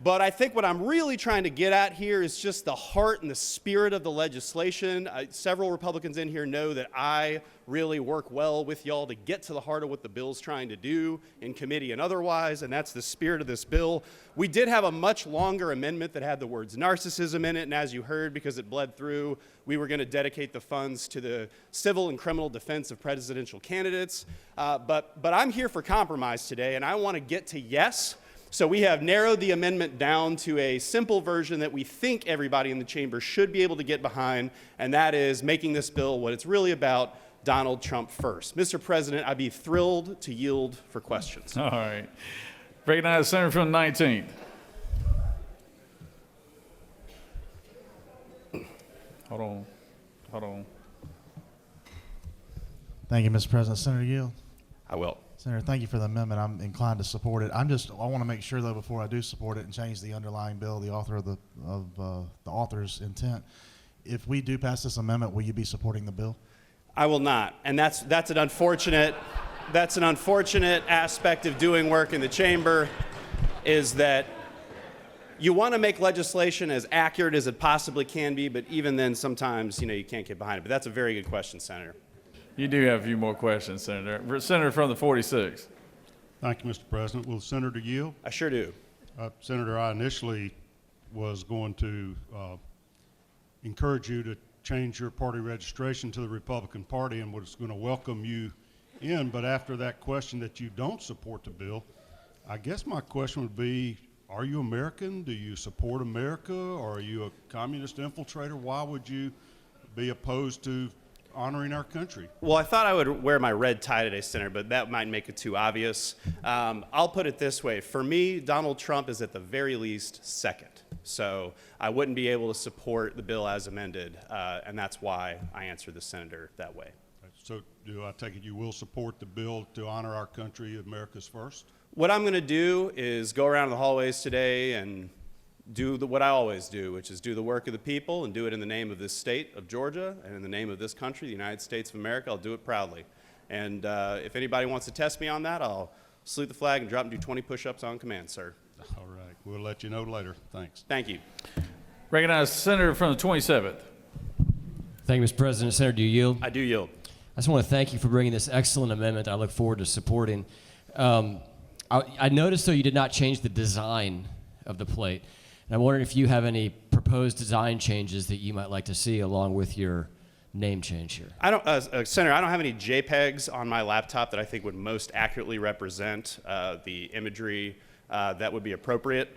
but I think what I'm really trying to get at here is just the heart and the spirit of the legislation. Several Republicans in here know that I really work well with y'all to get to the heart of what the bill's trying to do in committee and otherwise, and that's the spirit of this bill. We did have a much longer amendment that had the words narcissism in it, and as you heard, because it bled through, we were going to dedicate the funds to the civil and criminal defense of presidential candidates. But I'm here for compromise today, and I want to get to yes. So we have narrowed the amendment down to a simple version that we think everybody in the chamber should be able to get behind, and that is making this bill what it's really about, Donald Trump first. Mr. President, I'd be thrilled to yield for questions. All right. Recognize the senator from the 19th. Hold on. Thank you, Mr. President. Senator Yield. I will. Senator, thank you for the amendment. I'm inclined to support it. I want to make sure, though, before I do support it and change the underlying bill, the author's intent. If we do pass this amendment, will you be supporting the bill? I will not, and that's an unfortunate aspect of doing work in the chamber, is that you want to make legislation as accurate as it possibly can be, but even then, sometimes you can't get behind it. But that's a very good question, Senator. You do have a few more questions, Senator. Senator from the 46th. Thank you, Mr. President. Will the senator yield? I sure do. Senator, I initially was going to encourage you to change your party registration to the Republican Party and was going to welcome you in, but after that question that you don't support the bill, I guess my question would be, are you American? Do you support America? Or are you a communist infiltrator? Why would you be opposed to honoring our country? Well, I thought I would wear my red tie today, Senator, but that might make it too obvious. I'll put it this way. For me, Donald Trump is at the very least second. So I wouldn't be able to support the bill as amended, and that's why I answered the senator that way. So do I take it you will support the bill to honor our country, America's first? What I'm going to do is go around the hallways today and do what I always do, which is do the work of the people and do it in the name of this state of Georgia and in the name of this country, the United States of America. I'll do it proudly. And if anybody wants to test me on that, I'll salute the flag and drop and do 20 push-ups on command, sir. All right. We'll let you know later. Thanks. Thank you. Recognize the senator from the 27th. Thank you, Mr. President. Senator, do you yield? I do yield. I just want to thank you for bringing this excellent amendment I look forward to supporting. I noticed, though, you did not change the design of the plate. And I'm wondering if you have any proposed design changes that you might like to see along with your name change here. Senator, I don't have any JPEGs on my laptop that I think would most accurately represent the imagery that would be appropriate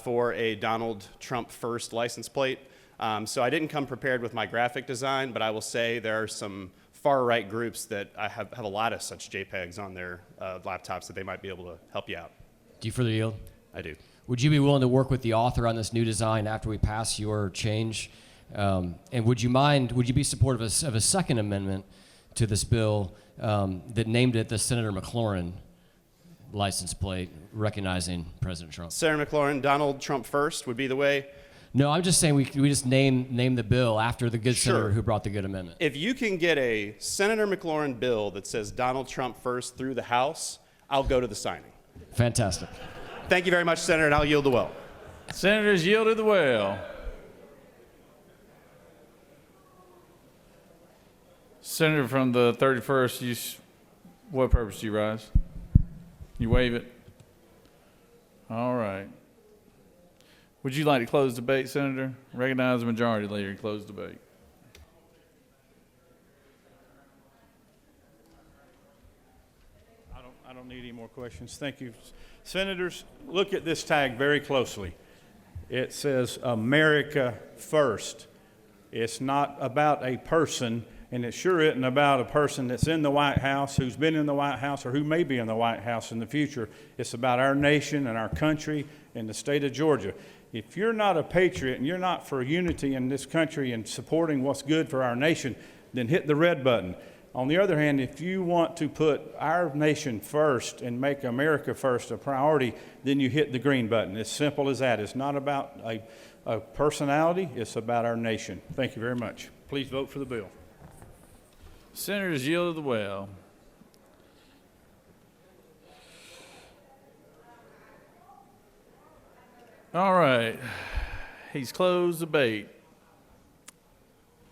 for a Donald Trump first license plate. So I didn't come prepared with my graphic design, but I will say there are some far-right groups that have a lot of such JPEGs on their laptops that they might be able to help you out. Do you further yield? I do. Would you be willing to work with the author on this new design after we pass your change? And would you be supportive of a second amendment to this bill that named it the Senator McLaurin license plate, recognizing President Trump? Senator McLaurin, Donald Trump first would be the way. No, I'm just saying we just name the bill after the good senator who brought the good amendment. If you can get a Senator McLaurin bill that says Donald Trump first through the House, I'll go to the signing. Fantastic. Thank you very much, Senator, and I'll yield the well. Senators yielded the well. Senator from the 31st, what purpose do you rise? You waive it? All right. Would you like to close debate, Senator? Recognize the majority leader and close debate. I don't need any more questions. Thank you. Senators, look at this tag very closely. It says America First. It's not about a person, and it sure isn't about a person that's in the White House, who's been in the White House, or who may be in the White House in the future. It's about our nation and our country and the state of Georgia. If you're not a patriot and you're not for unity in this country and supporting what's good for our nation, then hit the red button. On the other hand, if you want to put our nation first and make America first a priority, then you hit the green button. It's simple as that. It's not about a personality, it's about our nation. Thank you very much. Please vote for the bill. Senators yield to the well. All right. He's closed debate.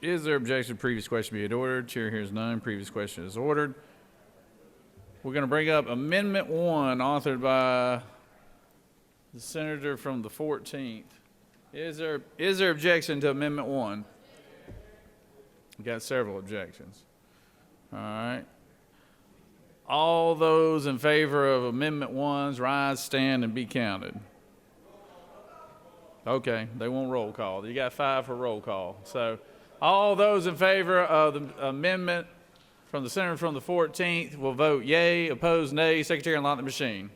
Is there objection to previous question be ordered? Chair hears none. Previous question is ordered. We're going to bring up Amendment 1, authored by the senator from the 14th. Is there objection to Amendment 1? We got several objections. All right. All those in favor of Amendment 1, rise, stand, and be counted. Okay, they won't roll call. You got 5 for roll call. So all those in favor of the amendment from the senator from the 14th will vote yea, opposed nay. Secretary, unlock the machine.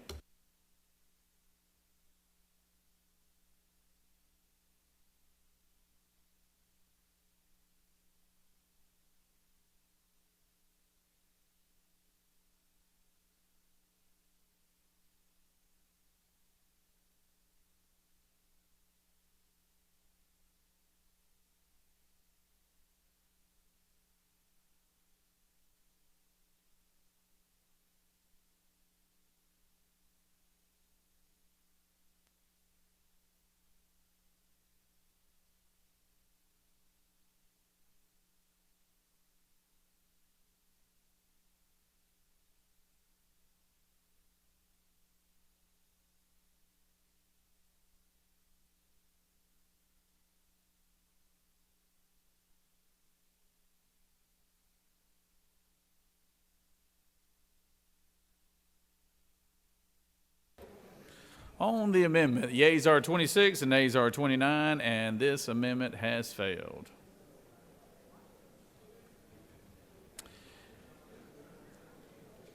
On the amendment, yeas are 26 and nays are 29, and this amendment has failed.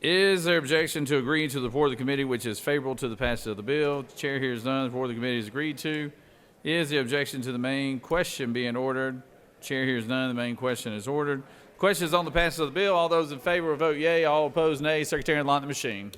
Is there objection to agreeing to the report of the committee which is favorable to the passage of the bill? The chair hears none. The report of the committee is agreed to. Is the objection to the main question being ordered? Chair hears none. The main question is ordered. Question is on the passage of the bill. All those in favor will vote yea. All opposed, nay. Secretary, unlock the machine.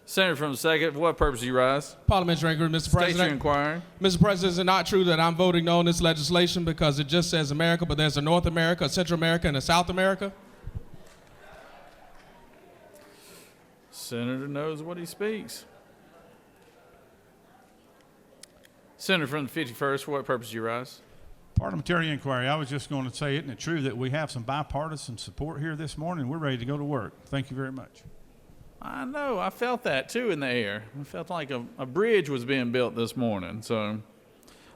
Senator from the second, for what purpose do you rise? Parliamentary inquiry, Mr. State President. your inquiry. Mr. President, is it not true that I'm voting no on this legislation because it just says America, but there's a North America, a Central America, and a South America? Senator knows what he speaks. Senator from the 51st, for what purpose do you rise? Parliamentary inquiry. I was just going to say, isn't it true that we have some bipartisan support here this morning? We're ready to go to work. Thank you very much. I know. I felt that, too, in the air. I felt like a bridge was being built this morning. So,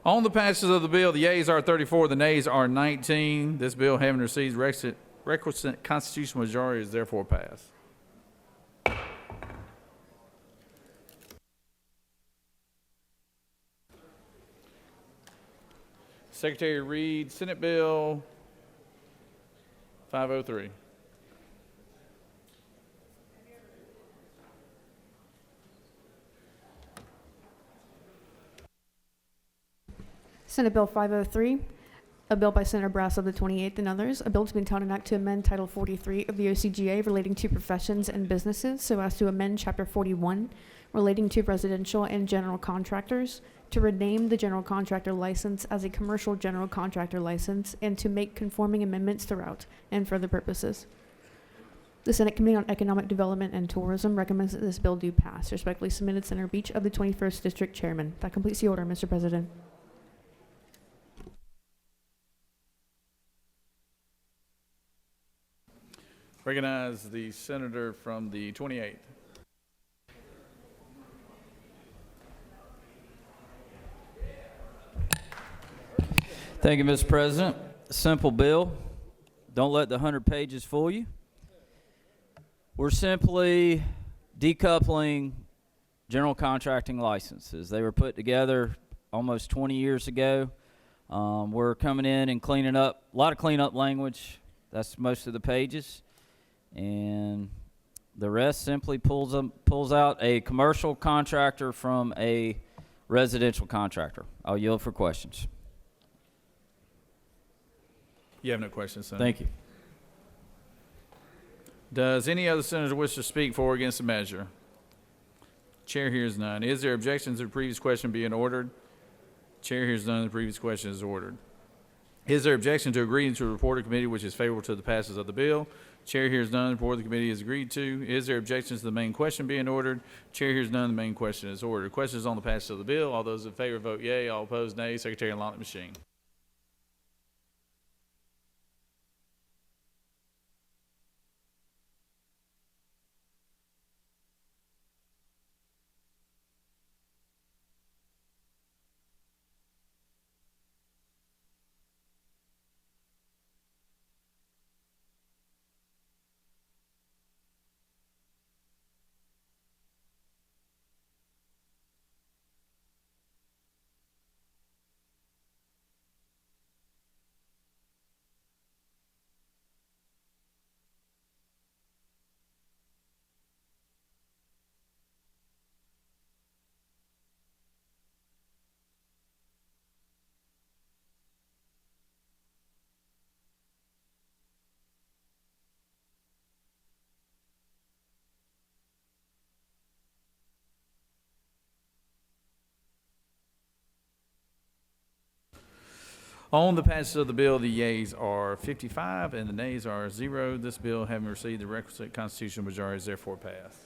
on the passage of the bill, the yeas are 34, the nays are 19. This bill, having received requisite constitutional majority, is therefore passed. Secretary read Senate Bill 503. Senate Bill 503, a bill by Senator Brass of the 28th and others, a bill to be entitled an act to amend Title 43 of the OCGA relating to professions and businesses so as to amend Chapter 41 relating to residential and general contractors, to rename the general contractor license as a commercial general contractor license, and to make conforming amendments throughout and for other purposes. The Senate Committee on Economic Development and Tourism recommends that this bill do pass. Respectfully submitted, Senator Beach of the 21st District Chairman. That completes the order, Mr. President. Recognize the senator from the 28th. Thank you, Mr. President. Simple bill. Don't let the 100 pages fool you. We're simply decoupling general contracting licenses. They were put together almost 20 years ago. We're coming in and cleaning up, a lot of cleanup language. That's most of the pages. And the rest simply pulls out a commercial contractor from a residential contractor. I'll yield for questions. You have no questions, Senator. Thank you. Does any other senator wish to speak for or against the measure? Chair hears none. Is there objection to the previous question being ordered? Chair hears none. The previous question is ordered. Is there objection to agreeing to a report of committee which is favorable to the passage of the bill? Chair hears none. The report of the committee is agreed to. Is there objection to the main question being ordered? Chair hears none. The main question is ordered. Questions on the passage of the bill. All those in favor vote yea. All opposed nay. Secretary unlock the machine. On the passage of the bill, the yeas are 55 and the nays are 0. This bill, having received the requisite constitutional majority, is therefore passed.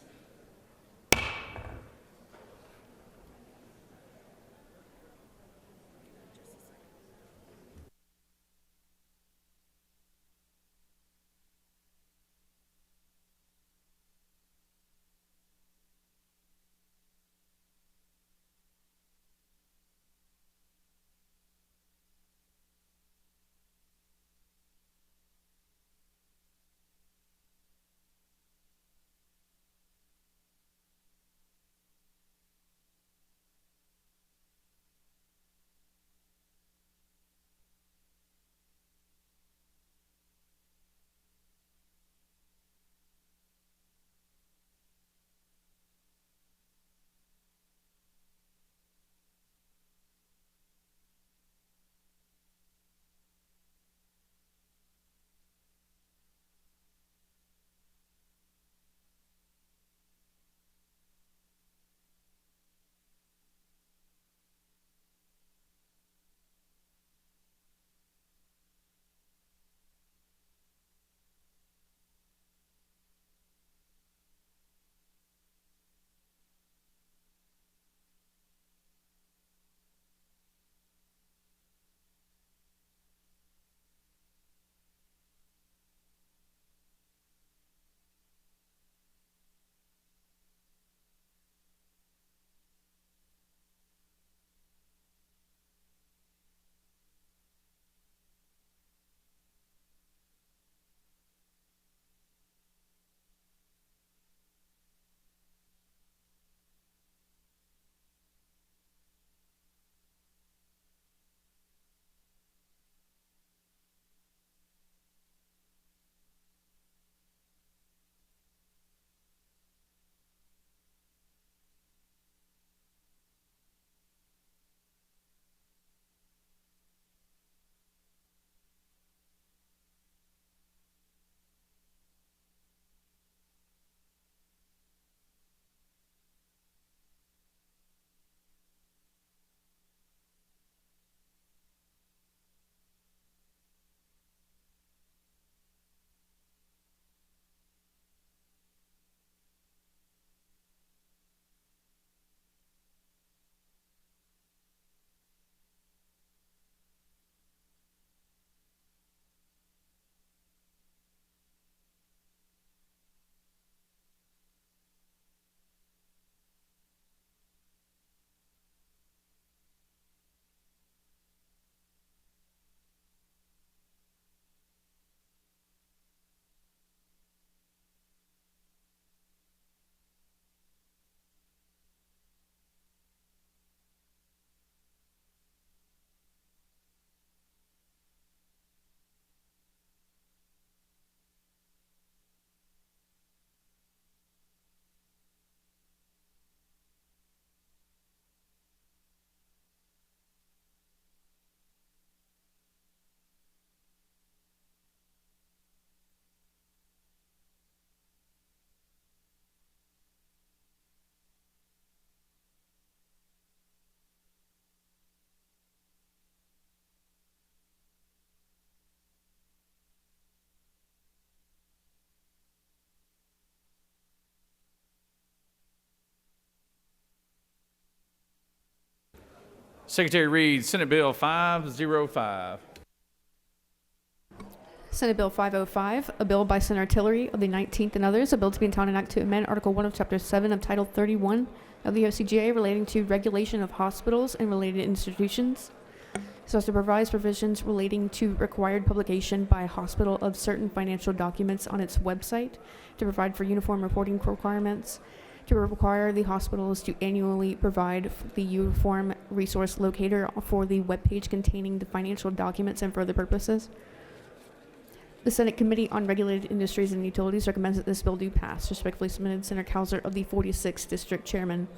Secretary Reed, Senate Bill 505. Senate Bill 505, a bill by Senator Tillery of the 19th and others, a bill to be in town and act to amend Article 1 of Chapter 7 of Title 31 of the OCGA relating to regulation of hospitals and related institutions, so as to provide provisions relating to required publication by a hospital of certain financial documents on its website, to provide for uniform reporting requirements, to require the hospitals to annually provide the uniform resource locator for the webpage containing the financial documents and for other purposes. The Senate Committee on Regulated Industries and Utilities recommends that this bill do pass. Respectfully submitted, Senator Cowser of the 46th District Chairman.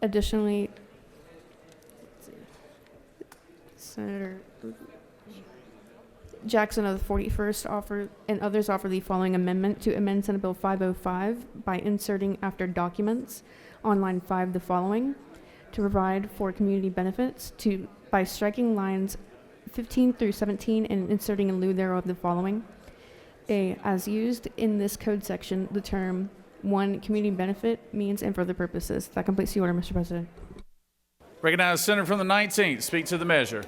Additionally, Senator Jackson of the 41st and others offer the following amendment to amend Senate Bill 505 by inserting after documents on line 5 the following: to provide for community benefits by striking lines 15 through 17 and inserting in lieu thereof the following. A, as used in this code section, the term 1, community benefit, means, and for other purposes. That completes the order, Mr. President. Recognize the senator from the 19th. Speak to the measure.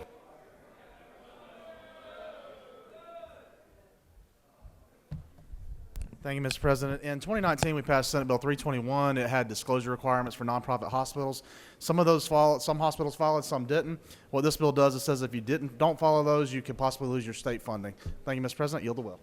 Thank you, Mr. President. In 2019, we passed Senate Bill 321. It had disclosure requirements for nonprofit hospitals. Some of those followed, some hospitals followed, some didn't. What this bill does, it says if you don't follow those, you could possibly lose your state funding. Thank you, Mr. President. Yield the will.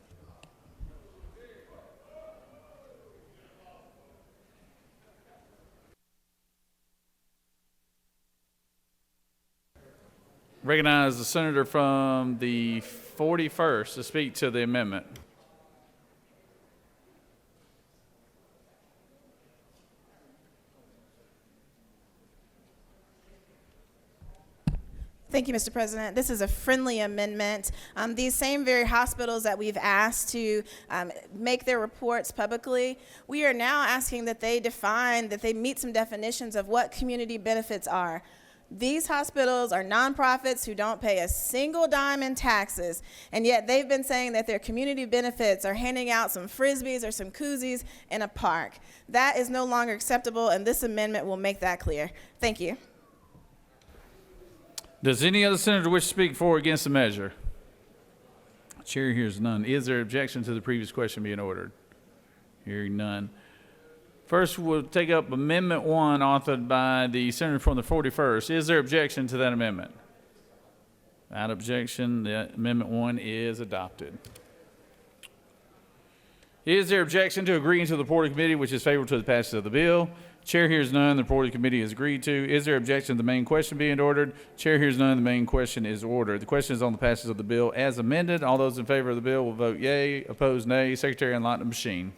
Recognize the senator from the 41st to speak to the amendment. Thank you, Mr. President. This is a friendly amendment. These same very hospitals that we've asked to make their reports publicly, we are now asking that they meet some definitions of what community benefits are. These hospitals are nonprofits who don't pay a single dime in taxes, and yet they've been saying that their community benefits are handing out some Frisbees or some koozies in a park. That is no longer acceptable, and this amendment will make that clear. Thank you. Does any other senator wish to speak for or against the measure? Chair hears none. Is there objection to the previous question being ordered? Hearing none. First, we'll take up Amendment 1 authored by the senator from the 41st. Is there objection to that amendment? Without objection, the Amendment 1 is adopted. Is there objection to agreeing to the report of committee, which is favorable to the passage of the bill? Chair hears none. The report of the committee is agreed to. Is there objection to the main question being ordered? Chair hears none. The main question is ordered. The question is on the passage of the bill as amended. All those in favor of the bill will vote yea. Opposed, nay. Secretary, unlock the machine.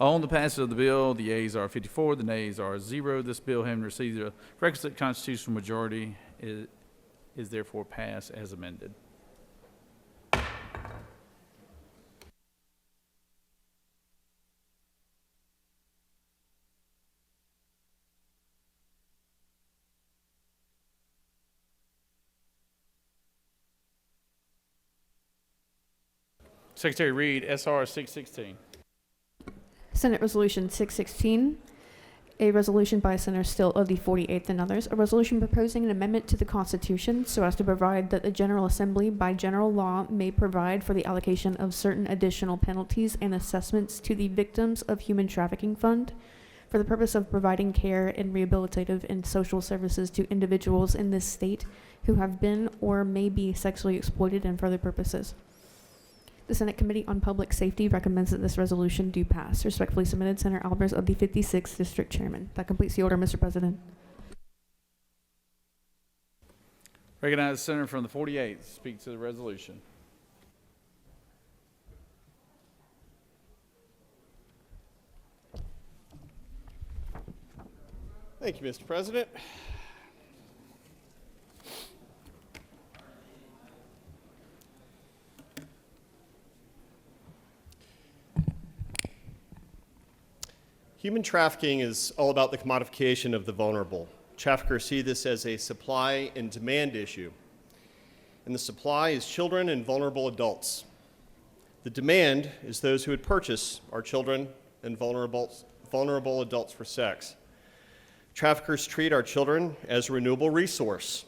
On the passage of the bill, the yeas are 54, the nays are 0. This bill, having received the requisite constitutional majority, is therefore passed as amended. Secretary Reed, SR 616. Senate Resolution 616, a resolution by Senator Still of the 48th and others, a resolution proposing an amendment to the Constitution so as to provide that the General Assembly by general law may provide for the allocation of certain additional penalties and assessments to the Victims of Human Trafficking Fund for the purpose of providing care and rehabilitative and social services to individuals in this state who have been or may be sexually exploited and for other purposes. The Senate Committee on Public Safety recommends that this resolution do pass. Respectfully submitted, Senator Albers of the 56th District Chairman. That completes the order, Mr. President. Recognize the senator from the 48th to speak to the resolution. Thank you, Mr. President. Human trafficking is all about the commodification of the vulnerable. Traffickers see this as a supply and demand issue. And the supply is children and vulnerable adults. The demand is those who would purchase our children and vulnerable adults for sex. Traffickers treat our children as a renewable resource.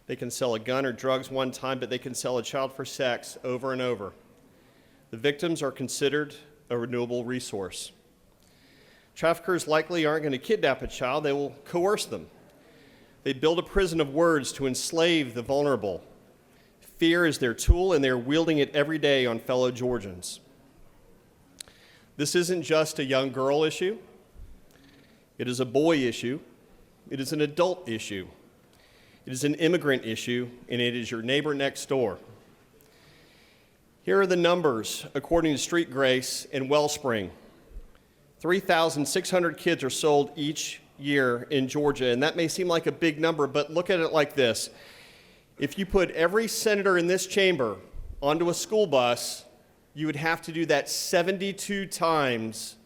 They can sell a gun or drugs one time, but they can sell a child for sex over and over. The victims are considered a renewable resource. Traffickers likely aren't going to kidnap a child, they will coerce them. They build a prison of words to enslave the vulnerable. Fear is their tool, and they're wielding it every day on fellow Georgians. This isn't just a young girl issue. It is a boy issue. It is an adult issue. It is an immigrant issue, and it is your neighbor next door. Here are the numbers according to Street Grace and Wellspring. 3,600 kids are sold each year in Georgia, and that may seem like a big number, but look at it like this. If you put every senator in this chamber onto a school bus, you would have to do that 72 times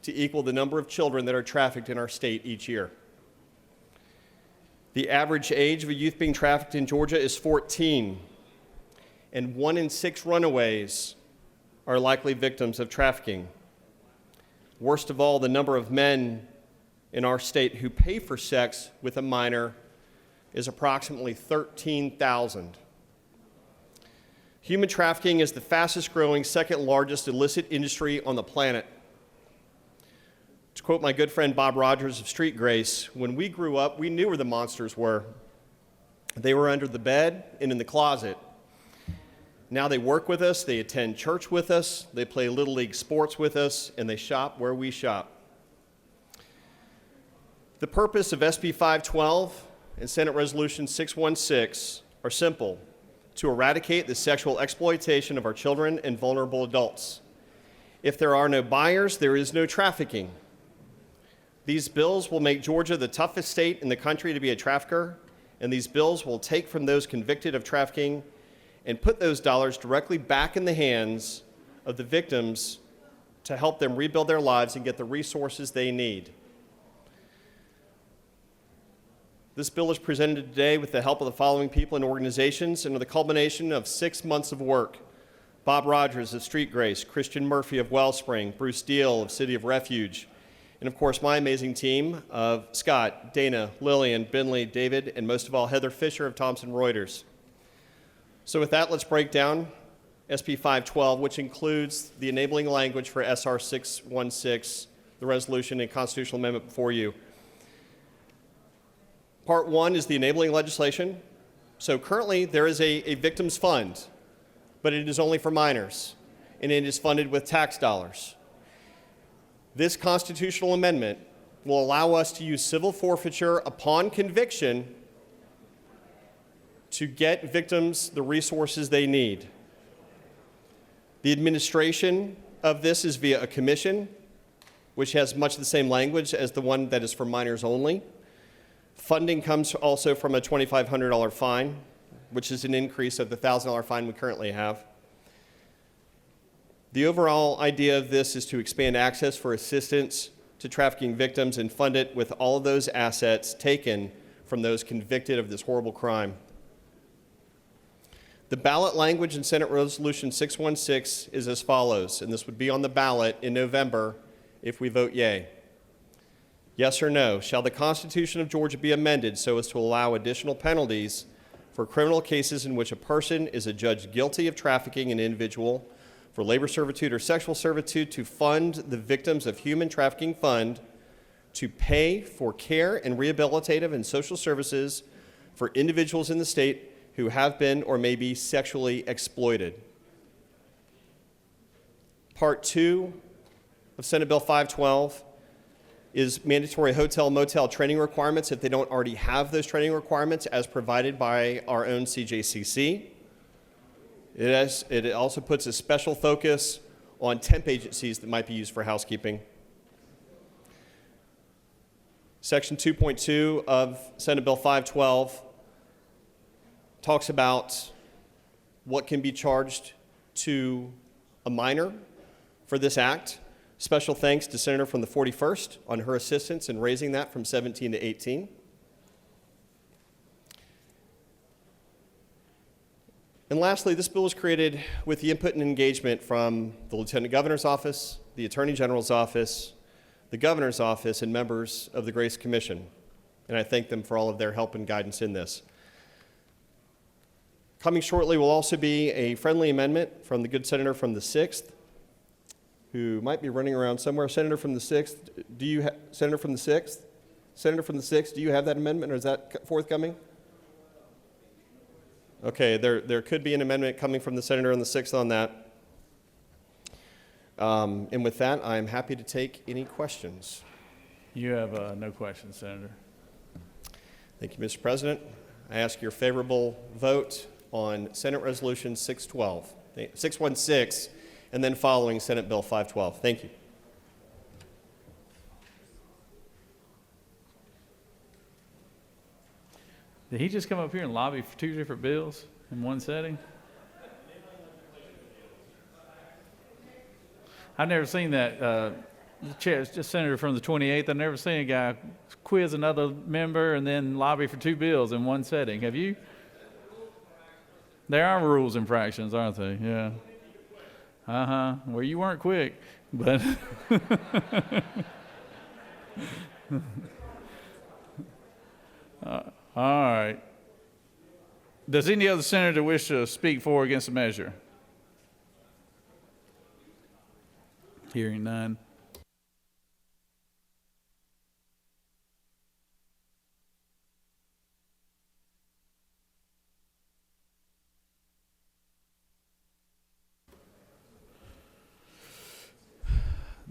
to equal the number of children that are trafficked in our state each year. The average age of a youth being trafficked in Georgia is 14, and 1 in 6 runaways are likely victims of trafficking. Worst of all, the number of men in our state who pay for sex with a minor is approximately 13,000. Human trafficking is the fastest growing, second largest illicit industry on the planet. To quote my good friend Bob Rogers of Street Grace, when we grew up, we knew where the monsters were. They were under the bed and in the closet. Now they work with us, they attend church with us, they play Little League sports with us, and they shop where we shop. The purpose of SB 512 and Senate Resolution 616 are simple: to eradicate the sexual exploitation of our children and vulnerable adults. If there are no buyers, there is no trafficking. These bills will make Georgia the toughest state in the country to be a trafficker, and these bills will take from those convicted of trafficking and put those dollars directly back in the hands of the victims to help them rebuild their lives and get the resources they need. This bill is presented today with the help of the following people and organizations and are the culmination of 6 months of work. Bob Rogers of Street Grace, Christian Murphy of Wellspring, Bruce Deal of City of Refuge, and of course my amazing team of Scott, Dana, Lillian, Bentley, David, and most of all Heather Fisher of Thomson Reuters. So with that, let's break down SB 512, which includes the enabling language for SR 616, the resolution and constitutional amendment before you. Part 1 is the enabling legislation. So currently there is a victims fund, but it is only for minors, and it is funded with tax dollars. This constitutional amendment will allow us to use civil forfeiture upon conviction to get victims the resources they need. The administration of this is via a commission, which has much the same language as the one that is for minors only. Funding comes also from a $2,500 fine, which is an increase of the $1,000 fine we currently have. The overall idea of this is to expand access for assistance to trafficking victims and fund it with all of those assets taken from those convicted of this horrible crime. The ballot language in Senate Resolution 616 is as follows, and this would be on the ballot in November if we vote yay. Yes or no? Shall the Constitution of Georgia be amended so as to allow additional penalties for criminal cases in which a person is adjudged guilty of trafficking an individual for labor servitude or sexual servitude to fund the Victims of Human Trafficking Fund to pay for care and rehabilitative and social services for individuals in the state who have been or may be sexually exploited? Part 2 of Senate Bill 512 is mandatory hotel motel training requirements if they don't already have those training requirements as provided by our own CJCC. It also puts a special focus on temp agencies that might be used for housekeeping. Section 2.2 of Senate Bill 512 talks about what can be charged to a minor for this act. Special thanks to Senator from the 41st on her assistance in raising that from 17 to 18. And lastly, this bill was created with the input and engagement from the Lieutenant Governor's Office, the Attorney General's Office, the Governor's Office, and members of the Grace Commission. And I thank them for all of their help and guidance in this. Coming shortly will also be a friendly amendment from the good senator from the 6th, who might be running around somewhere. Senator from the 6th, Senator from the 6th? Senator from the 6th, do you have that amendment, or is that forthcoming? Okay, there could be an amendment coming from the senator on the 6th on that. And with that, I'm happy to take any questions. You have no questions, Senator. Thank you, Mr. President. I ask your favorable vote on Senate Resolution 616, and then following Senate Bill 512. Thank you. Did he just come up here and lobby for 2 different bills in one setting? I've never seen that. Just Senator from the 28th, I've never seen a guy quiz another member and then lobby for 2 bills in one setting. Have you? There are rules infractions, aren't they? Yeah. Well, you weren't quick, but all right. Does any other senator wish to speak for or against the measure? Hearing none.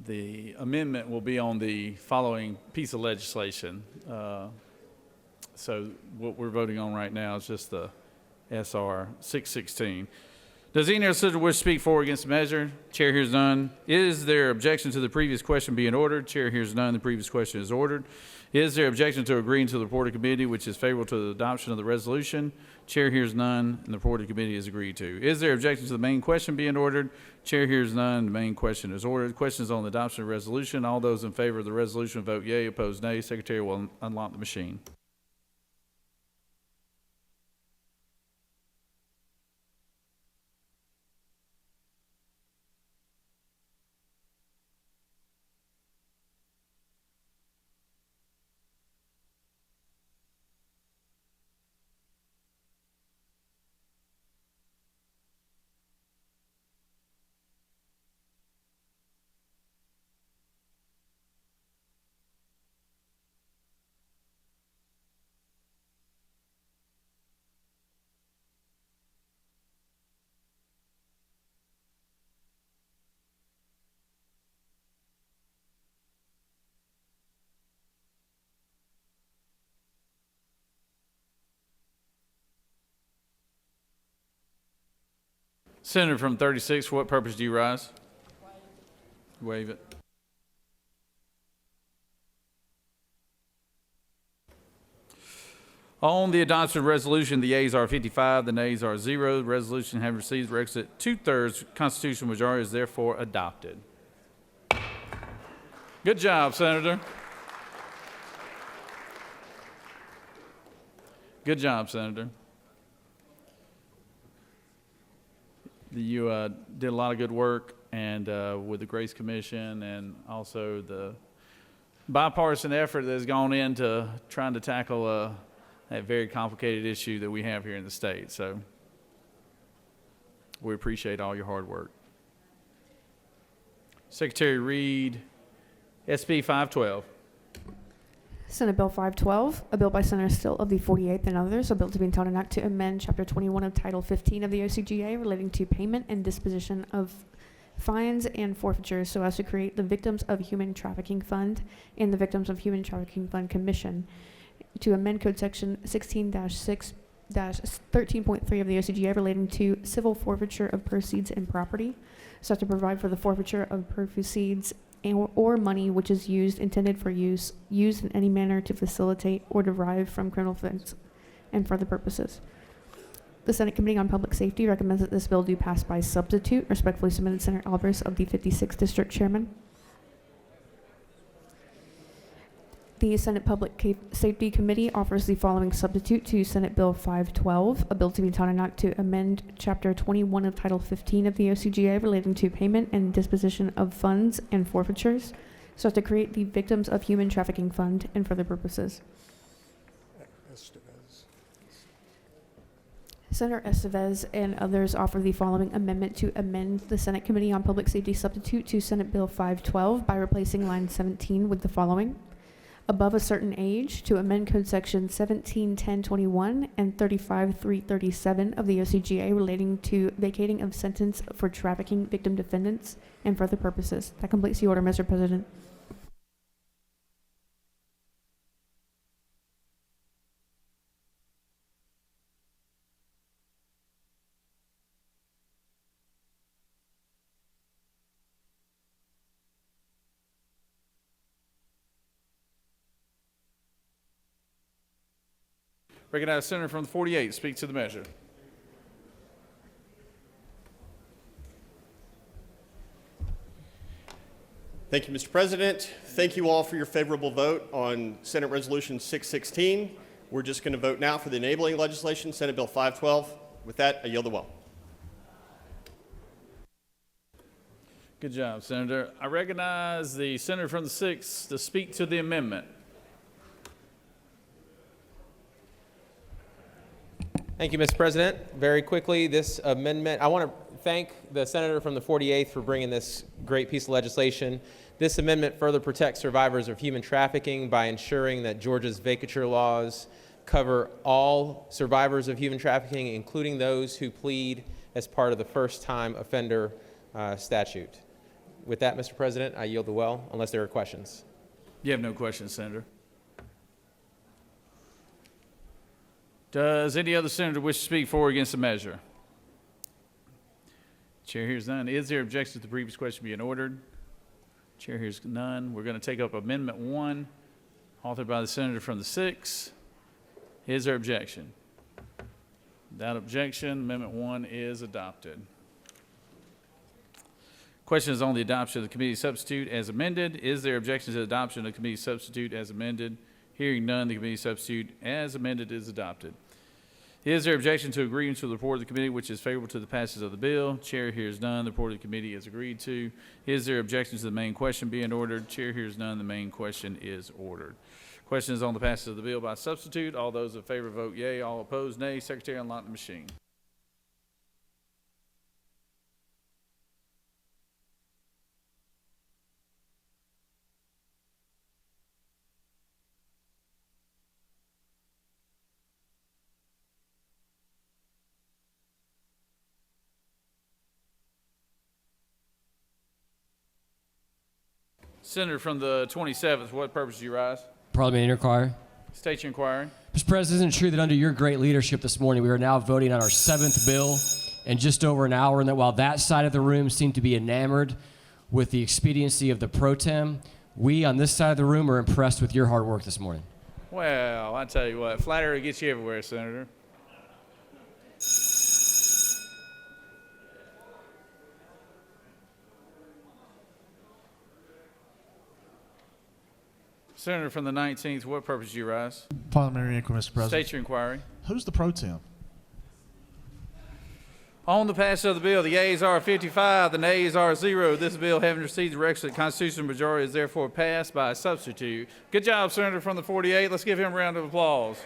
The amendment will be on the following piece of legislation. So what we're voting on right now is just the SR 616. Does any other senator wish to speak for or against the measure? Chair hears none. Is there objection to the previous question being ordered? Chair hears none. The previous question is ordered. Is there objection to agreeing to the report of committee, which is favorable to the adoption of the resolution? Chair hears none, and the report of committee is agreed to. Is there objection to the main question being ordered? Chair hears none. The main question is ordered. Questions on the adoption of the resolution. All those in favor of the resolution vote yea. Opposed, nay. Secretary will unlock the machine. Senator from 36, for what purpose do you rise? Waive it. On the adoption resolution, the yeas are 55, the nays are 0. The resolution having received the requisite 2/3 constitutional majority is therefore adopted. Good job, Senator. Good job, Senator. You did a lot of good work, and with the Grace Commission and also the bipartisan effort that has gone into trying to tackle that very complicated issue that we have here in the state. So we appreciate all your hard work. Secretary Reed, SB 512. Senate Bill 512, a bill by Senator Still of the 48th and others, a bill to be entitled an act to amend Chapter 21 of Title 15 of the OCGA relating to payment and disposition of fines and forfeitures so as to create the Victims of Human Trafficking Fund and the Victims of Human Trafficking Fund Commission, to amend Code Section 16-6-13.3 of the OCGA relating to civil forfeiture of proceeds and property, so as to provide for the forfeiture of proceeds or money which is intended for used in any manner to facilitate or derive from criminal offense and for other purposes. The Senate Committee on Public Safety recommends that this bill do pass by substitute. Respectfully submitted, Senator Albers of the 56th District Chairman. The Senate Public Safety Committee offers the following substitute to Senate Bill 512, a bill to be entitled an act to amend Chapter 21 of Title 15 of the OCGA relating to payment and disposition of funds and forfeitures, so as to create the Victims of Human Trafficking Fund and for other purposes. Senator Estevez and others offer the following amendment to amend the Senate Committee on Public Safety substitute to Senate Bill 512 by replacing line 17 with the following: above a certain age, to amend Code Section 17-1021 and 35-337 of the OCGA relating to vacating of sentence for trafficking victim defendants and for other purposes. That completes the order, Mr. President. Recognize Senator from the 48th. Speak to the measure. Thank you, Mr. President. Thank you all for your favorable vote on Senate Resolution 616. We're just going to vote now for the enabling legislation, Senate Bill 512. With that, I yield the well. Good job, Senator. I recognize the Senator from the 6th to speak to the amendment. Thank you, Mr. President. Very quickly, this amendment, I want to thank the Senator from the 48th for bringing this great piece of legislation. This amendment further protects survivors of human trafficking by ensuring that Georgia's vacatur laws cover all survivors of human trafficking, including those who plead as part of the first-time offender statute. With that, Mr. President, I yield the well, unless there are questions. You have no questions, Senator. Does any other senator wish to speak for or against the measure? Chair hears none. Is there objection to the previous question being ordered? Chair hears none. We're going to take up Amendment 1, authored by the senator from the 6th. Is there objection? Without objection, Amendment 1 is adopted. Question is on the adoption of the committee substitute as amended. Is there objection to the adoption of the committee substitute as amended? Hearing none, the committee substitute as amended is adopted. Is there objection to agreeing to the report of the committee which is favorable to the passage of the bill? Chair hears none. The report of the committee is agreed to. Is there objection to the main question being ordered? Chair hears none. The main question is ordered. Question is on the passage of the bill by substitute. All those in favor vote yea. All opposed, nay. Secretary, unlock the machine. Senator from the 27th, for what purpose do you rise? Parliamentary inquiry. State your inquiry. Mr. President, isn't it true that under your great leadership this morning, we are now voting on our 7th bill in just over an hour, and that while that side of the room seemed to be enamored with the expediency of the pro tem, we on this side of the room are impressed with your hard work this morning? Well, I tell you what, flattery gets you everywhere, Senator. Senator from the 19th, for what purpose do you rise? Parliamentary inquiry, Mr. President. State your inquiry. Who's the pro tem? On the passage of the bill, the yeas are 55, the nays are 0. This bill, having received the requisite constitutional majority, is therefore passed by a substitute. Good job, Senator from the 48. Let's give him a round of applause.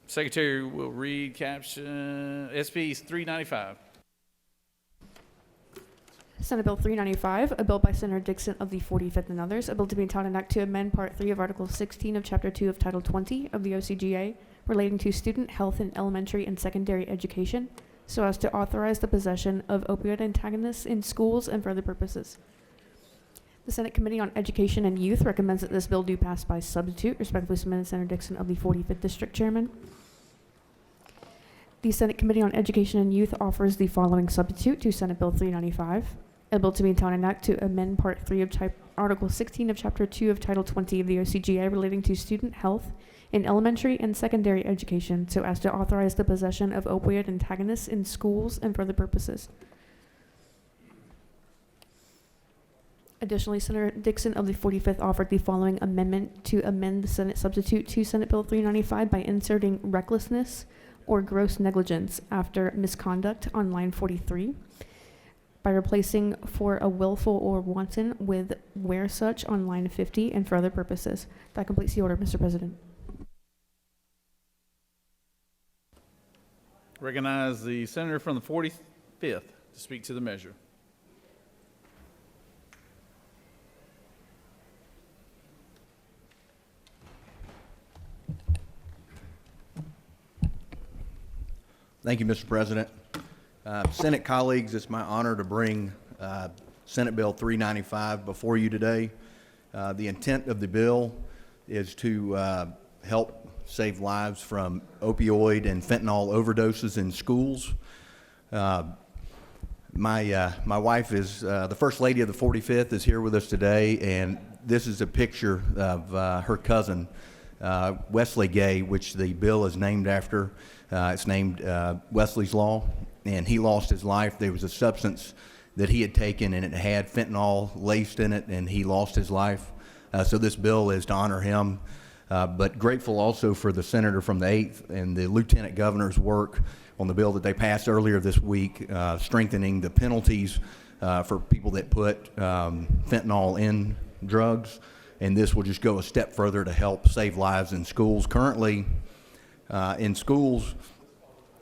Secretary will read caption SP 395. Senate Bill 395, a bill by Senator Dixon of the 45th and others, a bill to be entitled an act to amend Part 3 of Article 16 of Chapter 2 of Title 20 of the OCGA relating to student health in elementary and secondary education, so as to authorize the possession of opioid antagonists in schools and for other purposes. The Senate Committee on Education and Youth recommends that this bill do pass by substitute. Respectfully submitted, Senator Dixon of the 45th District Chairman. The Senate Committee on Education and Youth offers the following substitute to Senate Bill 395. A bill to be entitled an act to amend Part 3 of Article 16 of Chapter 2 of Title 20 of the OCGA relating to student health in elementary and secondary education, so as to authorize the possession of opioid antagonists in schools and for other purposes. Additionally, Senator Dixon of the 45th offered the following amendment to amend the Senate substitute to Senate Bill 395 by inserting recklessness or gross negligence after misconduct on line 43, by replacing for a willful or wanton with where such on line 50 and for other purposes. That completes the order, Mr. President. Recognize the senator from the 45th to speak to the measure. Thank you, Mr. President. Senate colleagues, it's my honor to bring Senate Bill 395 before you today. The intent of the bill is to help save lives from opioid and fentanyl overdoses in schools. My wife is the First Lady of the 45th is here with us today, and this is a picture of her cousin, Wesley Gay, which the bill is named after. It's named Wesley's Law, and he lost his life. There was a substance that he had taken, and it had fentanyl laced in it, and he lost his life. So this bill is to honor him, but grateful also for the senator from the 8th and the lieutenant governor's work on the bill that they passed earlier this week, strengthening the penalties for people that put fentanyl in drugs. And this will just go a step further to help save lives in schools. Currently, in schools,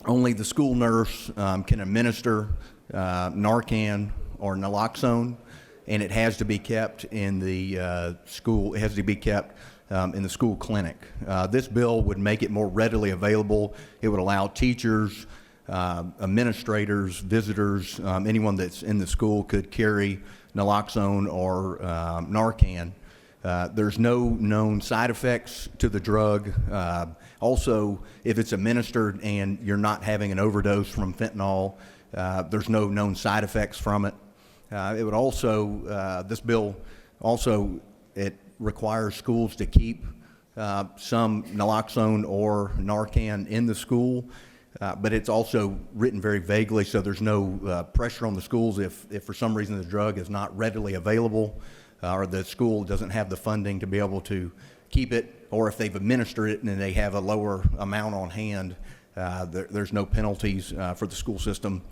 only the school nurse can administer Narcan or naloxone, and it has to be kept in the school. It has to be kept in the school clinic. This bill would make it more readily available. It would allow teachers, administrators, visitors, anyone that's in the school could carry naloxone or Narcan. There's no known side effects to the drug. Also, if it's administered and you're not having an overdose from fentanyl, there's no known side effects from it. It would also, this bill also, it requires schools to keep some naloxone or Narcan in the school, but it's also written very vaguely, so there's no pressure on the schools if for some reason the drug is not readily available, or the school doesn't have the funding to be able to keep it, or if they've administered it and then they have a lower amount on hand, there's no penalties for the school system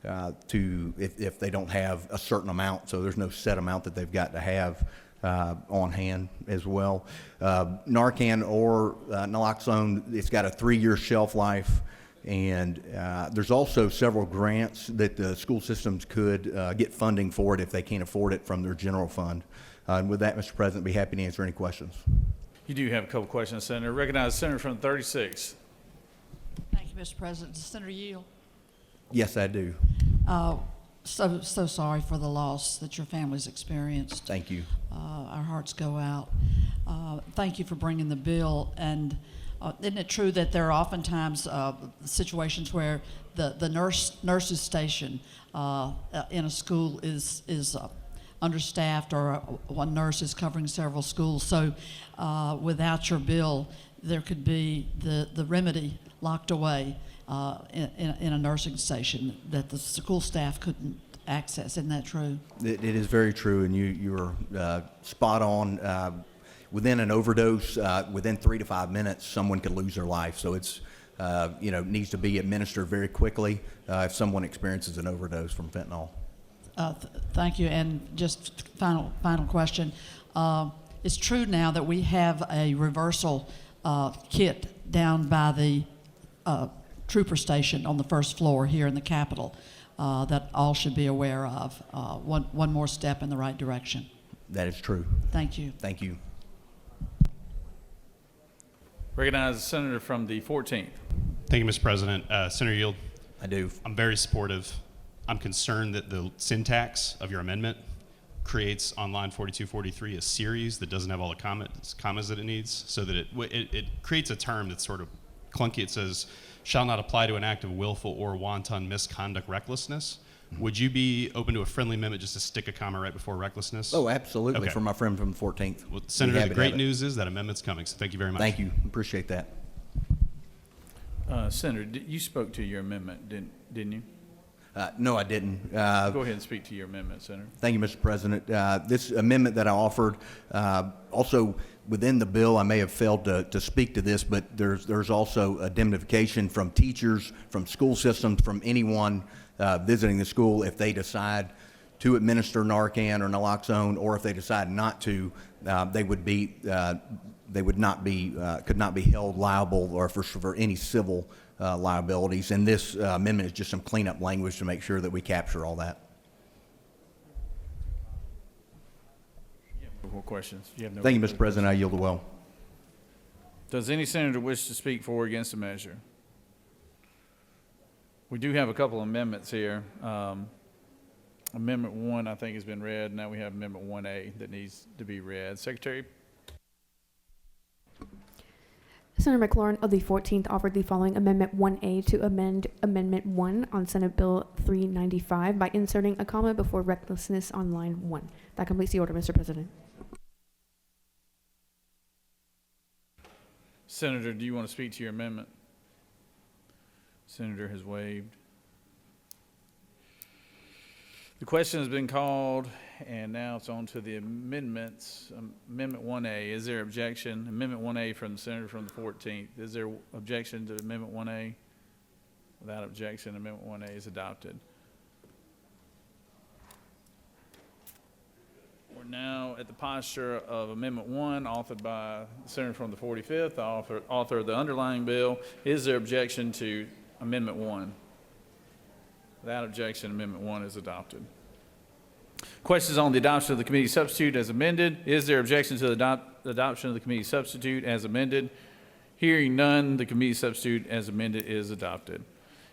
if they don't have a certain amount. So there's no set amount that they've got to have on hand as well. Narcan or naloxone, it's got a 3-year shelf life. And there's also several grants that the school systems could get funding for it if they can't afford it from their general fund. And with that, Mr. President, I'd be happy to answer any questions. You do have a couple questions, Senator. Recognize the senator from the 36th. Thank you, Mr. President. Senator Yield. Yes, I do. So sorry for the loss that your family's experienced. Thank you. Our hearts go out. Thank you for bringing the bill. And isn't it true that there are oftentimes situations where the nurse's station in a school is understaffed, or one nurse is covering several schools? So without your bill, there could be the remedy locked away in a nursing station that the school staff couldn't access. Isn't that true? It is very true, and you're spot on. Within an overdose, within 3 to 5 minutes, someone could lose their life. So it's needs to be administered very quickly if someone experiences an overdose from fentanyl. Thank you. And just final question. It's true now that we have a reversal kit down by the trooper station on the first floor here in the Capitol that all should be aware of. One more step in the right direction. That is true. Thank you. Thank you. Recognize the senator from the 14th. Thank you, Mr. President. Senator Yield. I do. I'm very supportive. I'm concerned that the syntax of your amendment creates on line 4243 a series that doesn't have all the commas that it needs, so that it creates a term that's sort of clunky. It says, shall not apply to an act of willful or wanton misconduct recklessness. Would you be open to a friendly amendment just to stick a comma right before recklessness? Oh, absolutely, Okay. for my friend from the 14th. Well, Senator, the great news is that amendment's coming, so thank you very much. Thank you. Appreciate that. Senator, you spoke to your amendment, didn't you? No, I didn't. Go ahead and speak to your amendment, Senator. Thank you, Mr. President. This amendment that I offered, also within the bill, I may have failed to speak to this, but there's also indemnification from teachers, from school systems, from anyone visiting the school if they decide to administer Narcan or naloxone, or if they decide not to, they could not be held liable or for any civil liabilities. And this amendment is just some cleanup language to make sure that we capture all that. More questions? You have no Thank you, further Mr. President. I yield the well. Does any senator wish to speak for or against the measure? We do have a couple amendments here. Amendment 1, I think, has been read. Now we have Amendment 1A that needs to be read. Secretary? Senator McLaurin of the 14th offered the following Amendment 1A to amend Amendment 1 on Senate Bill 395 by inserting a comma before recklessness on line 1. That completes the order, Mr. President. Senator, do you want to speak to your amendment? Senator has waived. The question has been called, and now it's on to the amendments. Amendment 1A, is there objection? Amendment 1A from the senator from the 14th. Is there objection to Amendment 1A? Without objection, Amendment 1A is adopted. We're now at the posture of Amendment 1, authored by the senator from the 45th, the author of the underlying bill. Is there objection to Amendment 1? Without objection, Amendment 1 is adopted. Questions on the adoption of the committee substitute as amended. Is there objection to the adoption of the committee substitute as amended? Hearing none, the committee substitute as amended is adopted.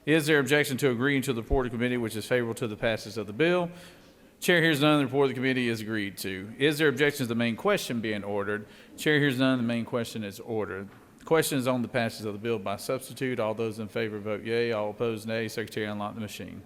Is there objection to agreeing to the report of the committee which is favorable to the passage of the bill? Chair hears none, the report of the committee is agreed to. Is there objection to the main question being ordered? Chair hears none, the main question is ordered. The question is on the passage of the bill by substitute. All those in favor vote yea, all opposed nay. Secretary, unlock the machine.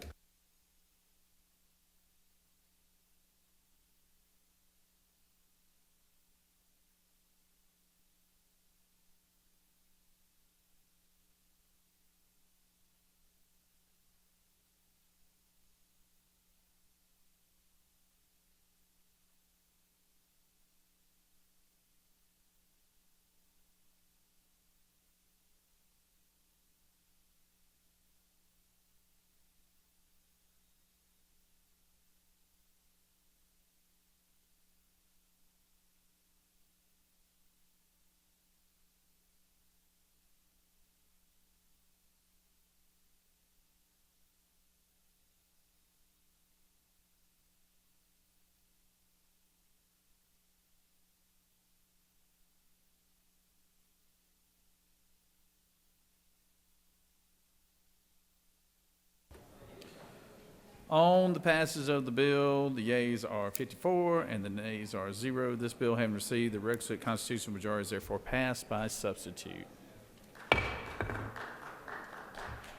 On the passage of the bill, the yeas are 54 and the nays are 0. This bill, having received the requisite constitutional majority, is therefore passed by substitute.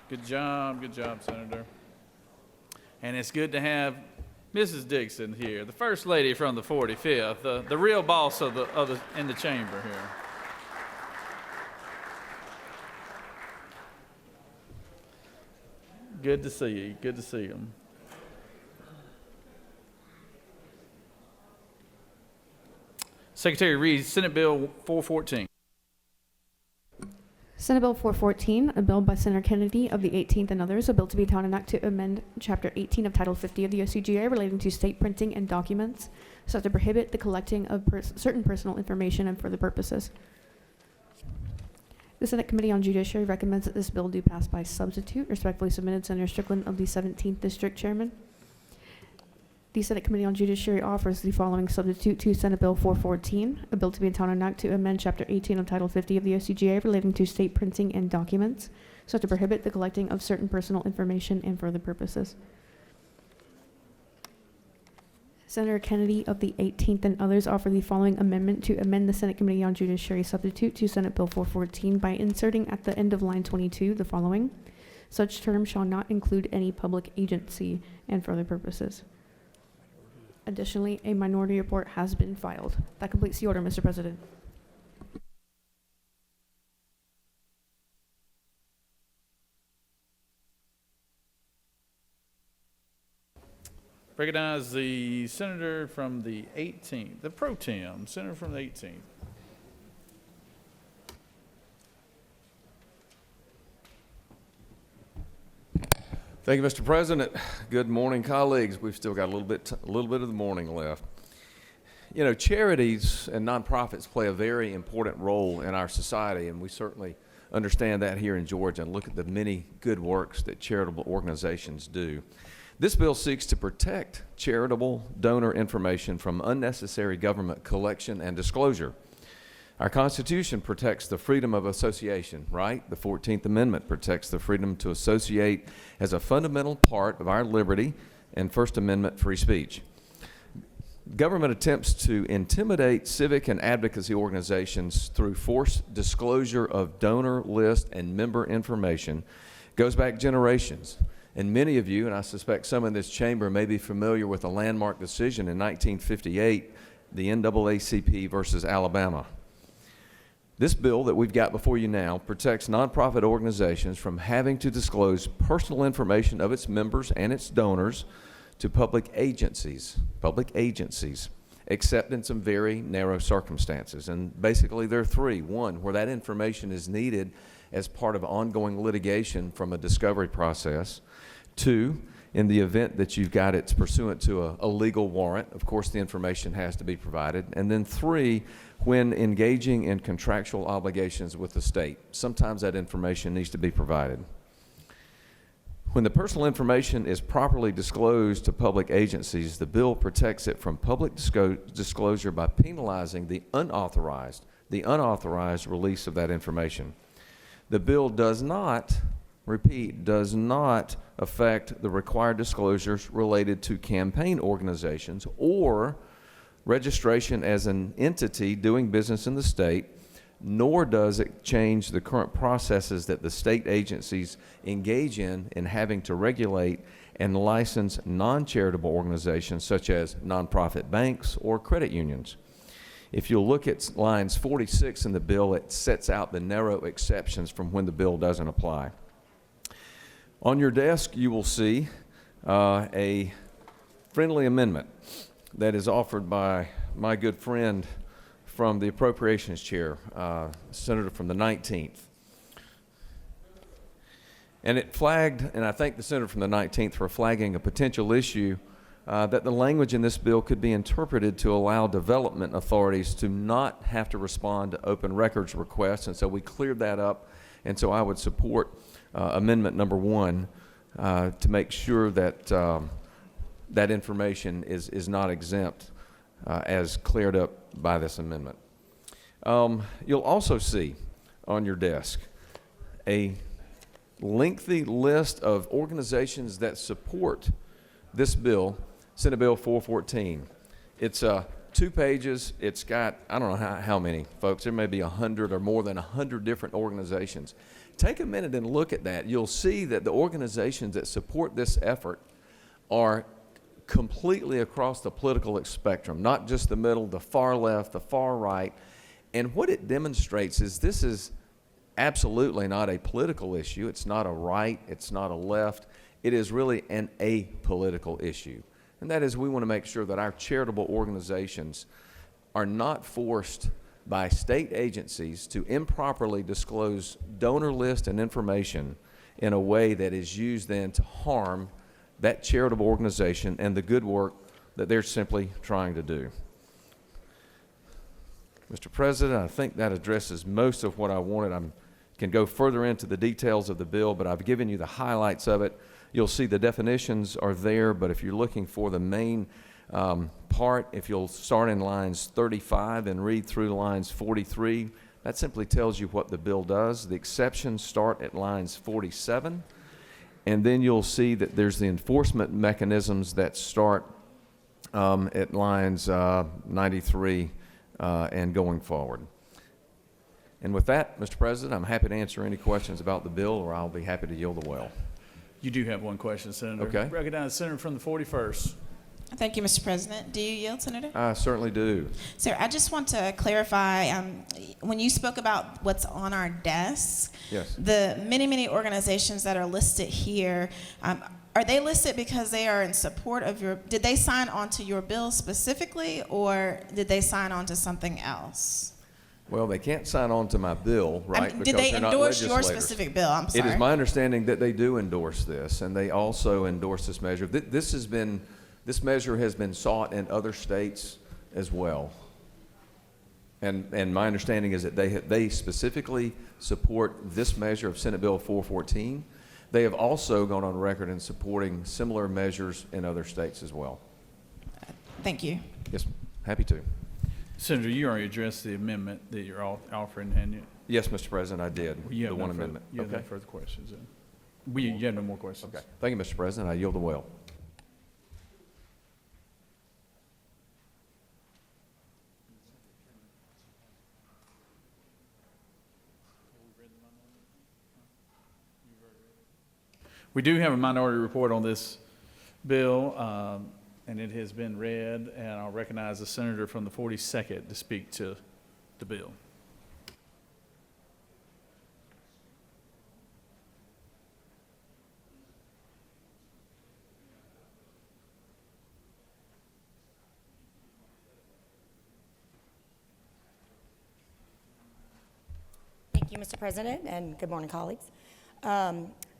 Good job, Senator. And it's good to have Mrs. Dixon here, the First Lady from the 45th, the real boss in the chamber here. Good to see you. Good to see them. Secretary reads Senate Bill 414. Senate Bill 414, a bill by Senator Kennedy of the 18th and others, a bill to be entitled an act to amend Chapter 18 of Title 50 of the OCGA relating to state printing and documents, so as to prohibit the collecting of certain personal information and for the purposes. The Senate Committee on Judiciary recommends that this bill do pass by substitute. Respectfully submitted, Senator Strickland of the 17th District Chairman. The Senate Committee on Judiciary offers the following substitute to Senate Bill 414, a bill to be entitled an act to amend Chapter 18 of Title 50 of the OCGA relating to state printing and documents, so as to prohibit the collecting of certain personal information and for other purposes. Senator Kennedy of the 18th and others offer the following amendment to amend the Senate Committee on Judiciary substitute to Senate Bill 414 by inserting at the end of line 22 the following: such term shall not include any public agency and for other purposes. Additionally, a minority report has been filed. That completes the order, Mr. President. Recognize the senator from the 18th, the pro tem, senator from the 18th. Thank you, Mr. President. Good morning, colleagues. We've still got a little bit of the morning left. You know, charities and nonprofits play a very important role in our society, and we certainly understand that here in Georgia and look at the many good works that charitable organizations do. This bill seeks to protect charitable donor information from unnecessary government collection and disclosure. Our Constitution protects the freedom of association, right? The 14th Amendment protects the freedom to associate as a fundamental part of our liberty and First Amendment free speech. Government attempts to intimidate civic and advocacy organizations through forced disclosure of donor list and member information goes back generations. And many of you, and I suspect some in this chamber, may be familiar with a landmark decision in 1958, the NAACP versus Alabama. This bill that we've got before you now protects nonprofit organizations from having to disclose personal information of its members and its donors to public agencies, except in some very narrow circumstances. And basically there are three. One, where that information is needed as part of ongoing litigation from a discovery process. Two, in the event that you've got it pursuant to a legal warrant, of course the information has to be provided. And then three, when engaging in contractual obligations with the state. Sometimes that information needs to be provided. When the personal information is properly disclosed to public agencies, the bill protects it from public disclosure by penalizing the unauthorized release of that information. The bill does not, does not affect the required disclosures related to campaign organizations or registration as an entity doing business in the state, nor does it change the current processes that the state agencies engage in having to regulate and license non-charitable organizations such as nonprofit banks or credit unions. If you'll look at lines 46 in the bill, it sets out the narrow exceptions from when the bill doesn't apply. On your desk, you will see a friendly amendment that is offered by my good friend from the Appropriations Chair, Senator from the 19th. And it flagged, and I thank the Senator from the 19th for flagging a potential issue that the language in this bill could be interpreted to allow development authorities to not have to respond to open records requests, and so we cleared that up, and so I would support amendment number 1 to make sure that that information is not exempt as cleared up by this amendment. You'll also see on your desk a lengthy list of organizations that support this bill, Senate Bill 414. It's 2 pages. It's got, I don't know how many, folks. There may be 100 or more than 100 different organizations. Take a minute and look at that. You'll see that the organizations that support this effort are completely across the political spectrum, not just the middle, the far left, the far right. And what it demonstrates is this is absolutely not a political issue. It's not a right. It's not a left. It is really an apolitical issue. And that is, we want to make sure that our charitable organizations are not forced by state agencies to improperly disclose donor list and information in a way that is used then to harm that charitable organization and the good work that they're simply trying to do. Mr. President, I think that addresses most of what I wanted. I can go further into the details of the bill, but I've given you the highlights of it. You'll see the definitions are there, but if you're looking for the main part, if you'll start in lines 35 and read through lines 43, that simply tells you what the bill does. The exceptions start at lines 47, and then you'll see that there's the enforcement mechanisms that start at lines 93 and going forward. And with that, Mr. President, I'm happy to answer any questions about the bill, or I'll be happy to yield the well. You do have one question, Senator. Okay. Recognize the senator from the 41st. Thank you, Mr. President. Do you yield, Senator? I certainly do. Sir, I just want to clarify, when you spoke about what's on our desk, Yes. the many, many organizations that are listed here, are they listed because they are in support of did they sign on to your bill specifically, or did they sign on to something else? Well, they can't sign on to my bill, right? Did they because they're not endorse your legislators. specific bill? I'm sorry. It is my understanding that they do endorse this, and they also endorse this measure. This measure has been sought in other states as well. And my understanding is that they specifically support this measure of Senate Bill 414. They have also gone on record in supporting similar measures in other states as well. Thank you. Yes, happy to. Senator, you already addressed the amendment that you're offering, hadn't you? Yes, Mr. President, I did. You have The no one further- amendment. You have no Okay. further questions then? You have no more questions? Okay. Thank you, Mr. President. I yield the well. We do have a minority report on this bill, and it has been read, and I'll recognize the senator from the 42nd to speak to the bill. Thank you, Mr. President, and good morning, colleagues.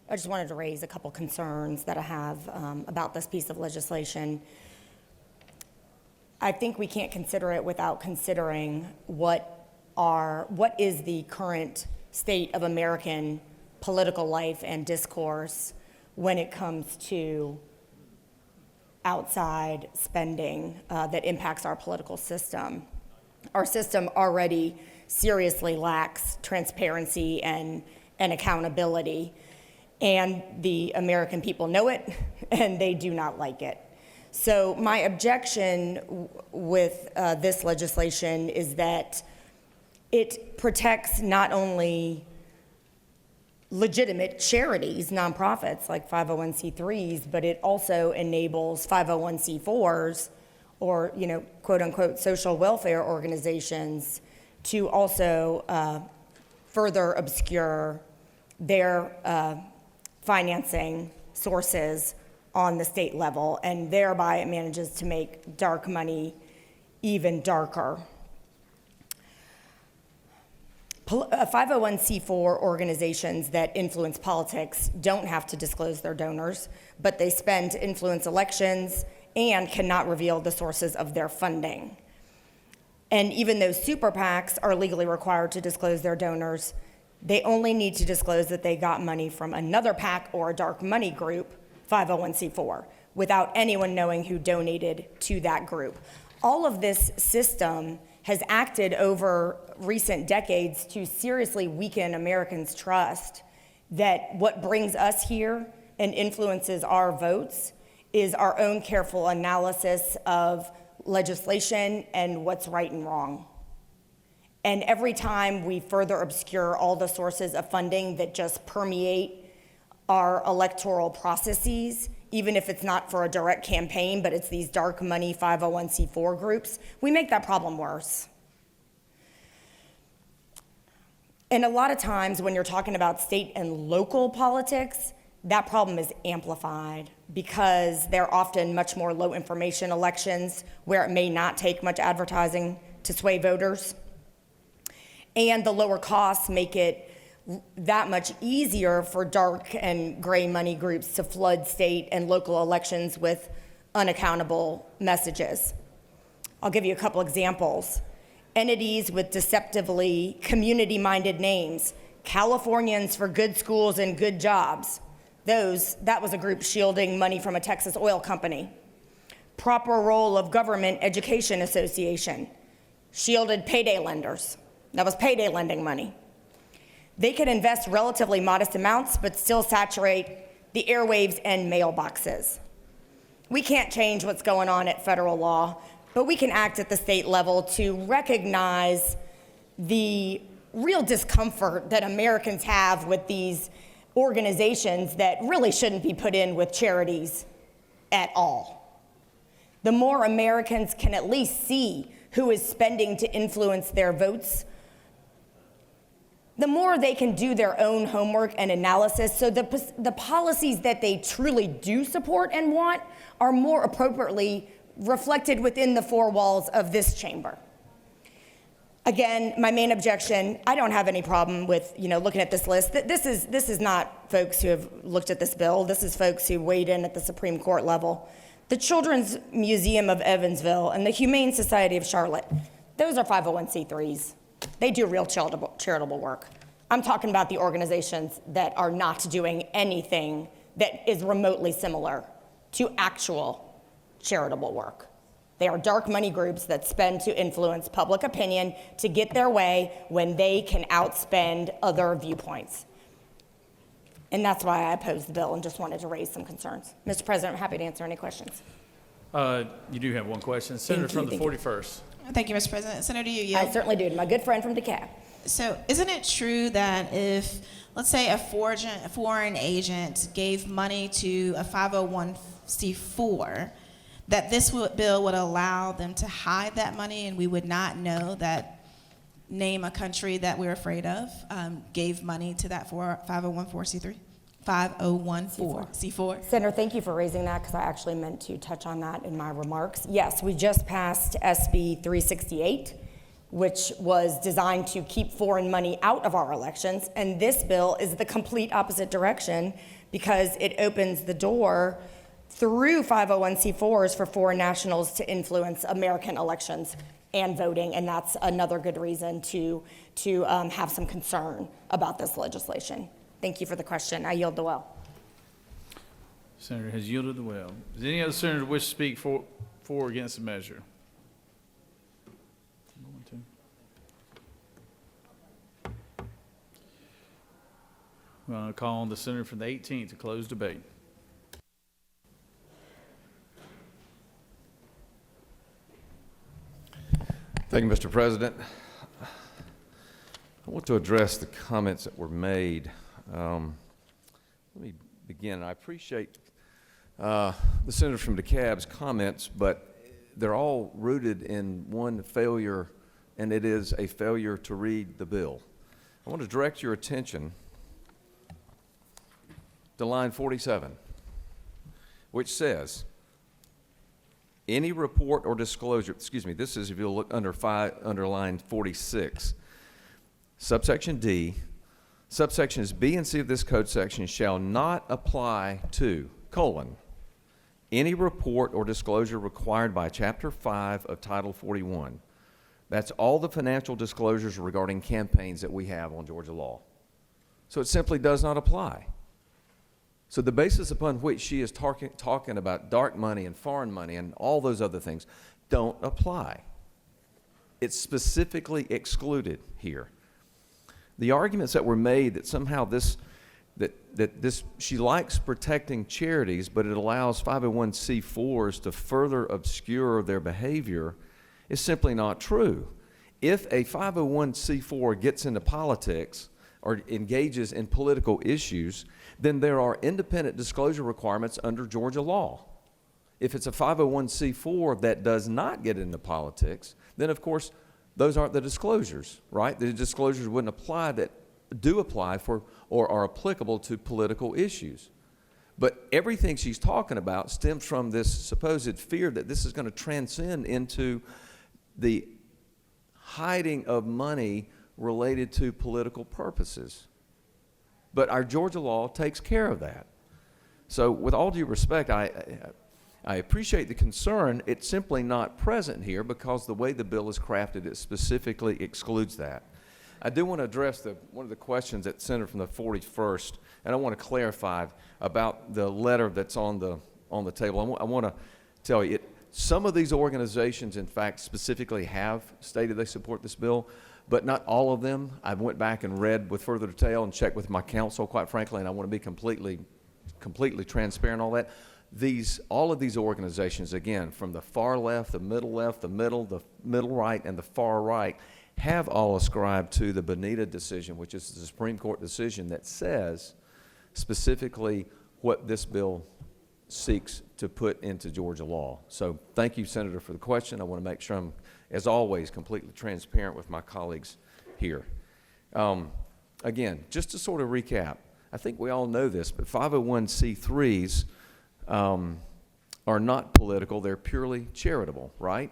I just wanted to raise a couple concerns that I have about this piece of legislation. I think we can't consider it without considering what is the current state of American political life and discourse when it comes to outside spending that impacts our political system. Our system already seriously lacks transparency and accountability. And the American people know it, and they do not like it. So my objection with this legislation is that it protects not only legitimate charities, nonprofits like 501c3s, but it also enables 501c4s or, quote unquote, social welfare organizations to also further obscure their financing sources on the state level, and thereby it manages to make dark money even darker. 501c4 organizations that influence politics don't have to disclose their donors, but they spend to influence elections and cannot reveal the sources of their funding. And even though super PACs are legally required to disclose their donors, they only need to disclose that they got money from another PAC or a dark money group, 501c4, without anyone knowing who donated to that group. All of this system has acted over recent decades to seriously weaken Americans' trust that what brings us here and influences our votes is our own careful analysis of legislation and what's right and wrong. And every time we further obscure all the sources of funding that just permeate our electoral processes, even if it's not for a direct campaign, but it's these dark money 501c4 groups, we make that problem worse. And a lot of times when you're talking about state and local politics, that problem is amplified because they're often much more low information elections where it may not take much advertising to sway voters. And the lower costs make it that much easier for dark and gray money groups to flood state and local elections with unaccountable messages. I'll give you a couple examples. Entities with deceptively community-minded names, Californians for Good Schools and Good Jobs. That was a group shielding money from a Texas oil company. Proper role of Government Education Association, shielded payday lenders. That was payday lending money. They could invest relatively modest amounts, but still saturate the airwaves and mailboxes. We can't change what's going on at federal law, but we can act at the state level to recognize the real discomfort that Americans have with these organizations that really shouldn't be put in with charities at all. The more Americans can at least see who is spending to influence their votes, the more they can do their own homework and analysis, so the policies that they truly do support and want are more appropriately reflected within the four walls of this chamber. Again, my main objection, I don't have any problem with looking at this list. This is not folks who have looked at this bill. This is folks who weighed in at the Supreme Court level. The Children's Museum of Evansville and the Humane Society of Charlotte, those are 501c3s. They do real charitable work. I'm talking about the organizations that are not doing anything that is remotely similar to actual charitable work. They are dark money groups that spend to influence public opinion to get their way when they can outspend other viewpoints. And that's why I opposed the bill and just wanted to raise some concerns. Mr. President, I'm happy to answer any questions. You do have one question. Senator from the 41st. Thank you, Mr. President. Senator, you I certainly do. My good friend from DeKalb. So isn't it true that if, let's say, a foreign agent gave money to a 501c4, that this bill would allow them to hide that money and we would not know that, name a country that we're afraid of, gave money to that 501c4? 501c4. Senator, thank you for raising that because I actually meant to touch on that in my remarks. Yes, we just passed SB 368, which was designed to keep foreign money out of our elections, and this bill is the complete opposite direction because it opens the door through 501c4s for foreign nationals to influence American elections and voting, and that's another good reason to have some concern about this legislation. Thank you for the question. I yield the well. Senator has yielded the well. Does any other senator wish to speak for or against the measure? I'll call on the senator from the 18th to close debate. Thank you, Mr. President. I want to address the comments that were made. Let me begin. I appreciate the senator from DeKalb's comments, but they're all rooted in one failure, and it is a failure to read the bill. I want to direct your attention to line 47, which says, any report or disclosure, this is if you look under line 46, subsection D, subsections B and C of this code section shall not apply to, any report or disclosure required by Chapter 5 of Title 41. That's all the financial disclosures regarding campaigns that we have on Georgia law. So it simply does not apply. So the basis upon which she is talking about dark money and foreign money and all those other things don't apply. It's specifically excluded here. The arguments that were made that somehow she likes protecting charities, but it allows 501c4s to further obscure their behavior is simply not true. If a 501c4 gets into politics or engages in political issues, then there are independent disclosure requirements under Georgia law. If it's a 501c4 that does not get into politics, then of course those aren't the disclosures, right? The disclosures wouldn't apply that do apply for or are applicable to political issues. But everything she's talking about stems from this supposed fear that this is going to transcend into the hiding of money related to political purposes. But our Georgia law takes care of that. So with all due respect, I appreciate the concern. It's simply not present here because the way the bill is crafted, it specifically excludes that. I do want to address one of the questions that Senator from the 41st, and I want to clarify about the letter that's on the table. I want to tell you, some of these organizations, in fact, specifically have stated they support this bill, but not all of them. I went back and read with further detail and checked with my counsel, quite frankly, and I want to be completely transparent on all that. All of these organizations, again, from the far left, the middle right, and the far right, have all ascribed to the Bonita decision, which is the Supreme Court decision that says specifically what this bill seeks to put into Georgia law. So thank you, Senator, for the question. I want to make sure I'm, as always, completely transparent with my colleagues here. Again, just to sort of recap, I think we all know this, but 501c3s are not political. They're purely charitable, right?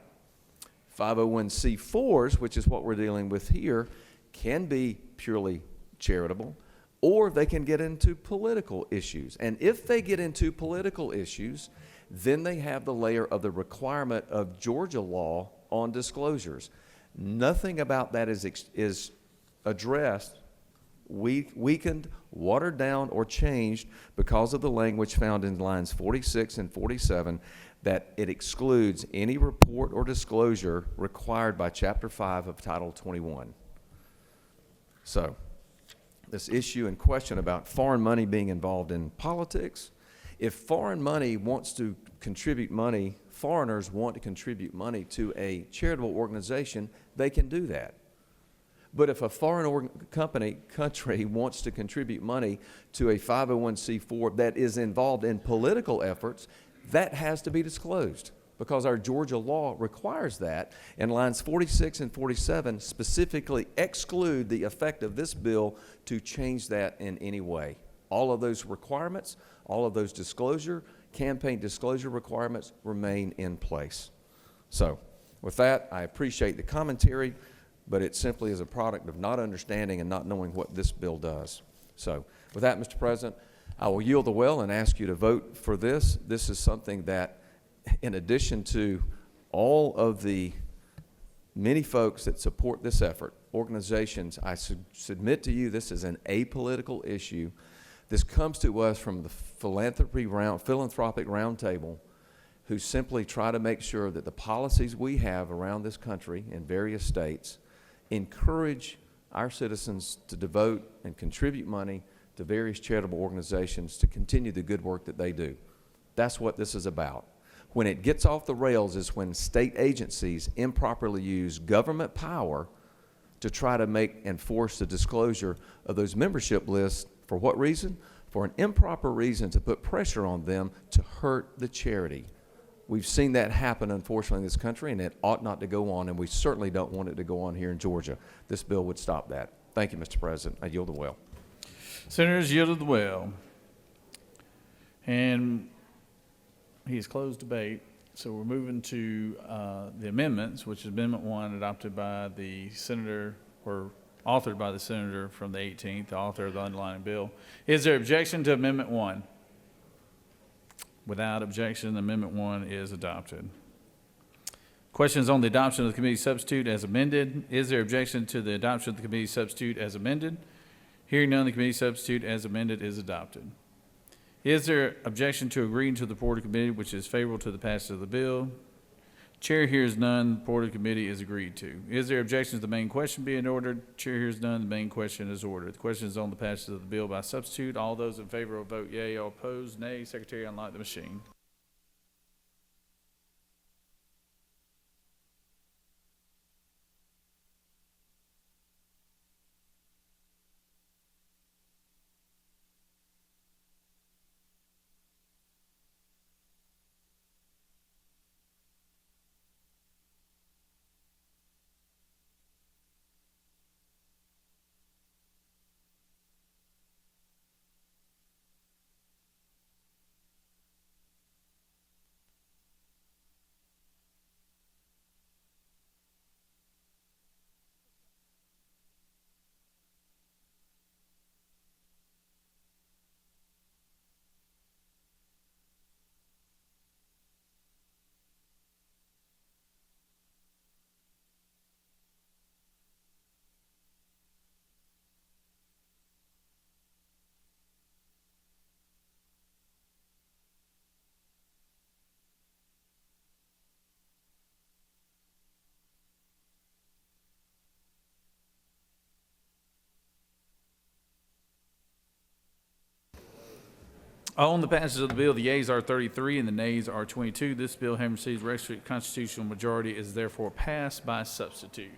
501c4s, which is what we're dealing with here, can be purely charitable, or they can get into political issues. And if they get into political issues, then they have the layer of the requirement of Georgia law on disclosures. Nothing about that is addressed, weakened, watered down, or changed because of the language found in lines 46 and 47 that it excludes any report or disclosure required by Chapter 5 of Title 21. So, this issue and question about foreign money being involved in politics, if foreign money wants to contribute money, foreigners want to contribute money to a charitable organization, they can do that. But if a foreign country wants to contribute money to a 501c4 that is involved in political efforts, that has to be disclosed because our Georgia law requires that, and lines 46 and 47 specifically exclude the effect of this bill to change that in any way. All of those requirements, all of those campaign disclosure requirements remain in place. So with that, I appreciate the commentary, but it simply is a product of not understanding and not knowing what this bill does. So with that, Mr. President, I will yield the well and ask you to vote for this. This is something that, in addition to all of the many folks that support this effort, organizations, I submit to you this is an apolitical issue. This comes to us from the philanthropic roundtable, who simply try to make sure that the policies we have around this country in various states encourage our citizens to devote and contribute money to various charitable organizations to continue the good work that they do. That's what this is about. When it gets off the rails is when state agencies improperly use government power to try to enforce the disclosure of those membership lists. For what reason? For an improper reason to put pressure on them to hurt the charity. We've seen that happen, unfortunately, in this country, and it ought not to go on, and we certainly don't want it to go on here in Georgia. This bill would stop that. Thank you, Mr. President. I yield the well. Senators yielded the well. And he has closed debate. So we're moving to the amendments, which is Amendment 1 adopted by the senator, or authored by the senator from the 18th, the author of the underlying bill. Is there objection to Amendment 1? Without objection, Amendment 1 is adopted. Questions on the adoption of the committee substitute as amended. Is there objection to the adoption of the committee substitute as amended? Hearing none, the committee substitute as amended is adopted. Is there objection to agreeing to the report of committee which is favorable to the passage of the bill? Chair hears none. The report of committee is agreed to. Is there objection to the main question being ordered? Chair hears none. The main question is ordered. The question is on the passage of the bill by substitute. All those in favor will vote yea. All opposed, nay. Secretary, unlock the machine. On the passage of the bill, the yeas are 33 and the nays are 22. This bill, having received requisite constitutional majority, is therefore passed by substitute.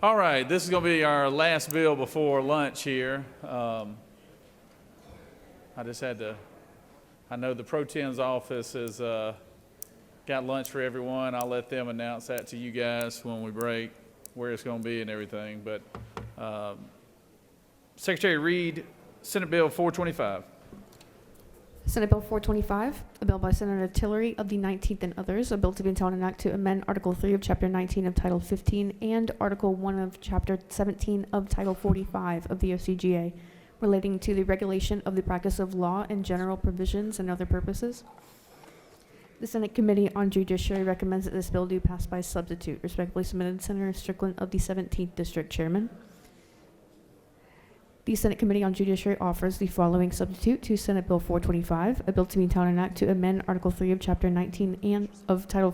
All right, this is going to be our last bill before lunch here. I know the Pro Tem's office has got lunch for everyone. I'll let them announce that to you guys when we break, where it's going to be and everything. But Secretary Reed, Senate Bill 425. Senate Bill 425, a bill by Senator Tillery of the 19th and others, a bill to be entailed an act to amend Article 3 of Chapter 19 of Title 15 and Article 1 of Chapter 17 of Title 45 of the OCGA, relating to the regulation of the practice of law and general provisions and other purposes. The Senate Committee on Judiciary recommends that this bill do pass by substitute. Respectfully submitted, Senator Strickland of the 17th District Chairman. The Senate Committee on Judiciary offers the following substitute to Senate Bill 425, a bill to be entailed an act to amend Article 3 of Chapter 19 and of Title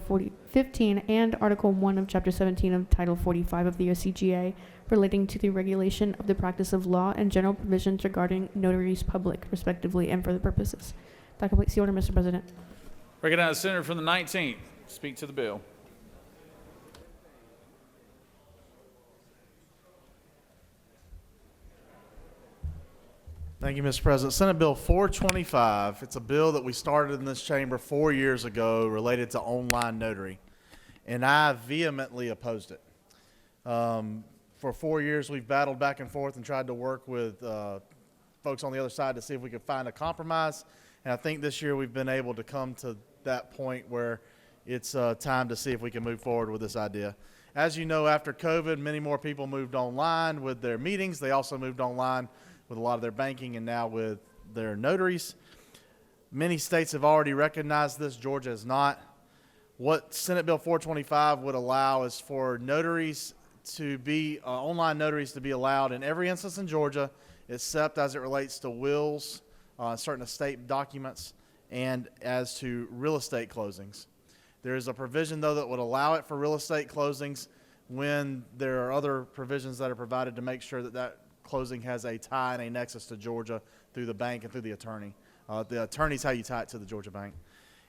15 and Article 1 of Chapter 17 of Title 45 of the OCGA, relating to the regulation of the practice of law and general provisions regarding notaries public, respectively, and for the purposes. That completes the order, Mr. President. Recognize the Senator from the 19th. Speak to the bill. Thank you, Mr. President. Senate Bill 425. It's a bill that we started in this chamber 4 years ago related to online notary, and I vehemently opposed it. For 4 years, we've battled back and forth and tried to work with folks on the other side to see if we could find a compromise, and I think this year we've been able to come to that point where it's time to see if we can move forward with this idea. As you know, after COVID, many more people moved online with their meetings. They also moved online with a lot of their banking and now with their notaries. Many states have already recognized this. Georgia has not. What Senate Bill 425 would allow is for notaries to be, online notaries to be allowed in every instance in Georgia, except as it relates to wills, certain estate documents, and as to real estate closings. There is a provision, though, that would allow it for real estate closings when there are other provisions that are provided to make sure that that closing has a tie and a nexus to Georgia through the bank and through the attorney. The attorney's how you tie it to the Georgia bank.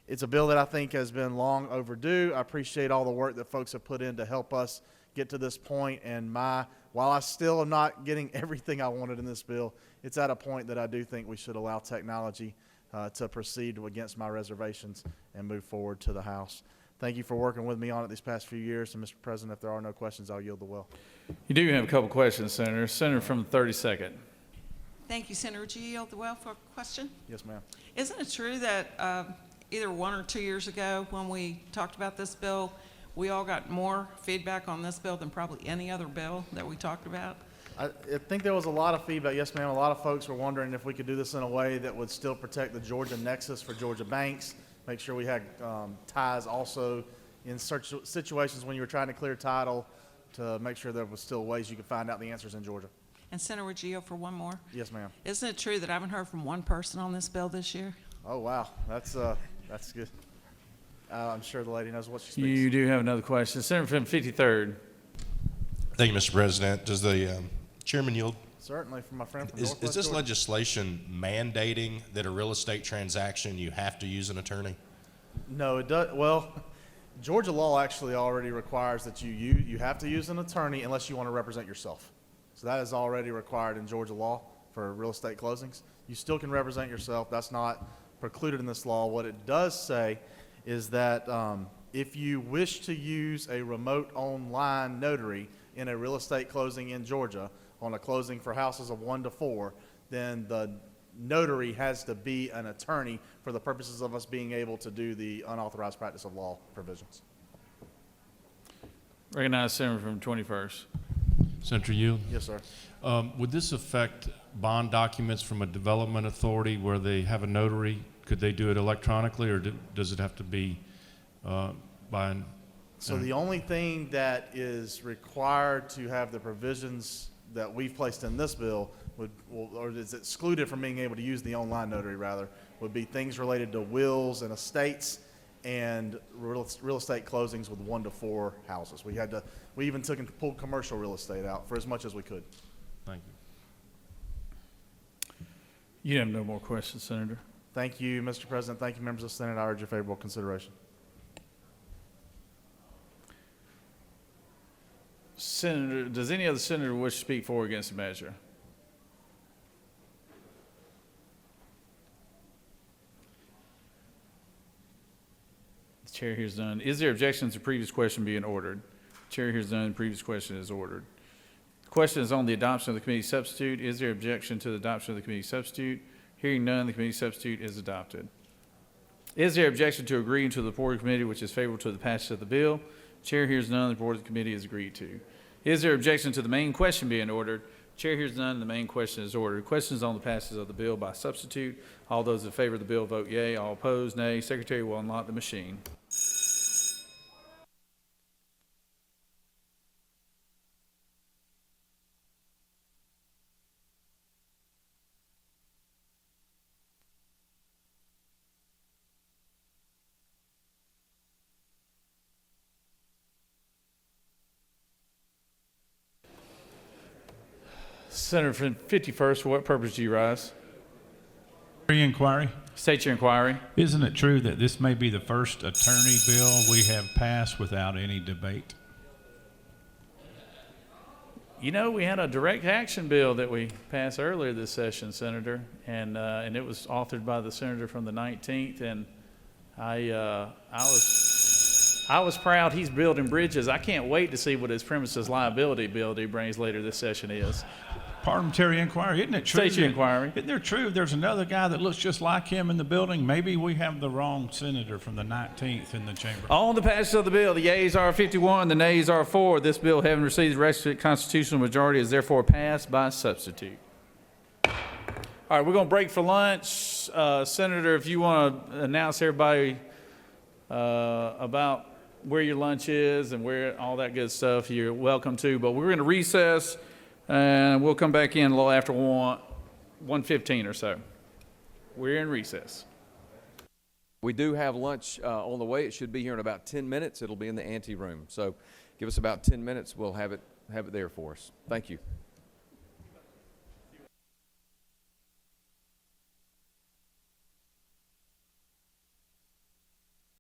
It's a bill that I think has been long overdue. I appreciate all the work that folks have put in to help us get to this point. And while I still am not getting everything I wanted in this bill, it's at a point that I do think we should allow technology to proceed against my reservations and move forward to the House. Thank you for working with me on it these past few years. And Mr. President, if there are no questions, I'll yield the well. You do have a couple questions, Senator. Senator from the 32nd. Thank you, Senator. Do you yield the well for a question? Yes, ma'am. Isn't it true that either 1 or 2 years ago when we talked about this bill, we all got more feedback on this bill than probably any other bill that we talked about? I think there was a lot of feedback. Yes, ma'am. A lot of folks were wondering if we could do this in a way that would still protect the Georgia nexus for Georgia banks, make sure we had ties also in such situations when you were trying to clear title to make sure there was still ways you could find out the answers in Georgia. And Senator Gio, for one more. Yes, ma'am. Isn't it true that I haven't heard from one person on this bill this year? Oh, wow. That's good. I'm sure the lady knows what she speaks. You do have another question. Senator from 53rd. Thank you, Mr. President. Does the chairman yield? Certainly, from my friend from Is Northwest this Georgia. legislation mandating that a real estate transaction you have to use an attorney? No, it does. Well, Georgia law actually already requires that you have to use an attorney unless you want to represent yourself. So that is already required in Georgia law for real estate closings. You still can represent yourself. That's not precluded in this law. What it does say is that if you wish to use a remote online notary in a real estate closing in Georgia on a closing for houses of 1 to 4, then the notary has to be an attorney for the purposes of us being able to do the unauthorized practice of law provisions. Recognize Senator from 21st. Senator Yield? Yes, sir. Would this affect bond documents from a development authority where they have a notary? Could they do it electronically, or does it have to be by an? So the only thing that is required to have the provisions that we've placed in this bill or is excluded from being able to use the online notary rather, would be things related to wills and estates and real estate closings with 1 to 4 houses. We even took and pulled commercial real estate out for as much as we could. Thank you. You have no more questions, Senator. Thank you, Mr. President. Thank you, members of the Senate. I urge your favorable consideration. Senator, does any other senator wish to speak for or against the measure? The chair hears none. Is there objection to the previous question being ordered? The chair hears none. The previous question is ordered. The question is on the adoption of the committee substitute. Is there objection to the adoption of the committee substitute? Hearing none, the committee substitute is adopted. Is there objection to agreeing to the report of the committee which is favorable to the passage of the bill? Chair hears none. The report of the committee is agreed to. Is there objection to the main question being ordered? Chair hears none. The main question is ordered. Questions on the passage of the bill by substitute. All those in favor of the bill vote yea. All opposed, nay. Secretary will unlock the machine. Senator from 51st, for what purpose do you rise? Inquiry. State your inquiry. Isn't it true that this may be the first attorney bill we have passed without any debate? You know, we had a direct action bill that we passed earlier this session, Senator, and it was authored by the senator from the 19th, and I was proud he's building bridges. I can't wait to see what his premises liability bill he brings later this session is. Parliamentary inquiry, isn't it true? State your inquiry. Isn't it true there's another guy that looks just like him in the building? Maybe we have the wrong senator from the 19th in the chamber. On the passage of the bill, the yeas are 51, the nays are 4. This bill, having received the requisite constitutional majority, is therefore passed by substitute. All right, we're going to break for lunch. Senator, if you want to announce everybody about where your lunch is and where all that good stuff, you're welcome to. But we're going to recess, and we'll come back in a little after 1:15 or so. We're in recess. We do have lunch on the way. It should be here in about 10 minutes. It'll be in the ante room. So give us about 10 minutes. We'll have it there for us. Thank you.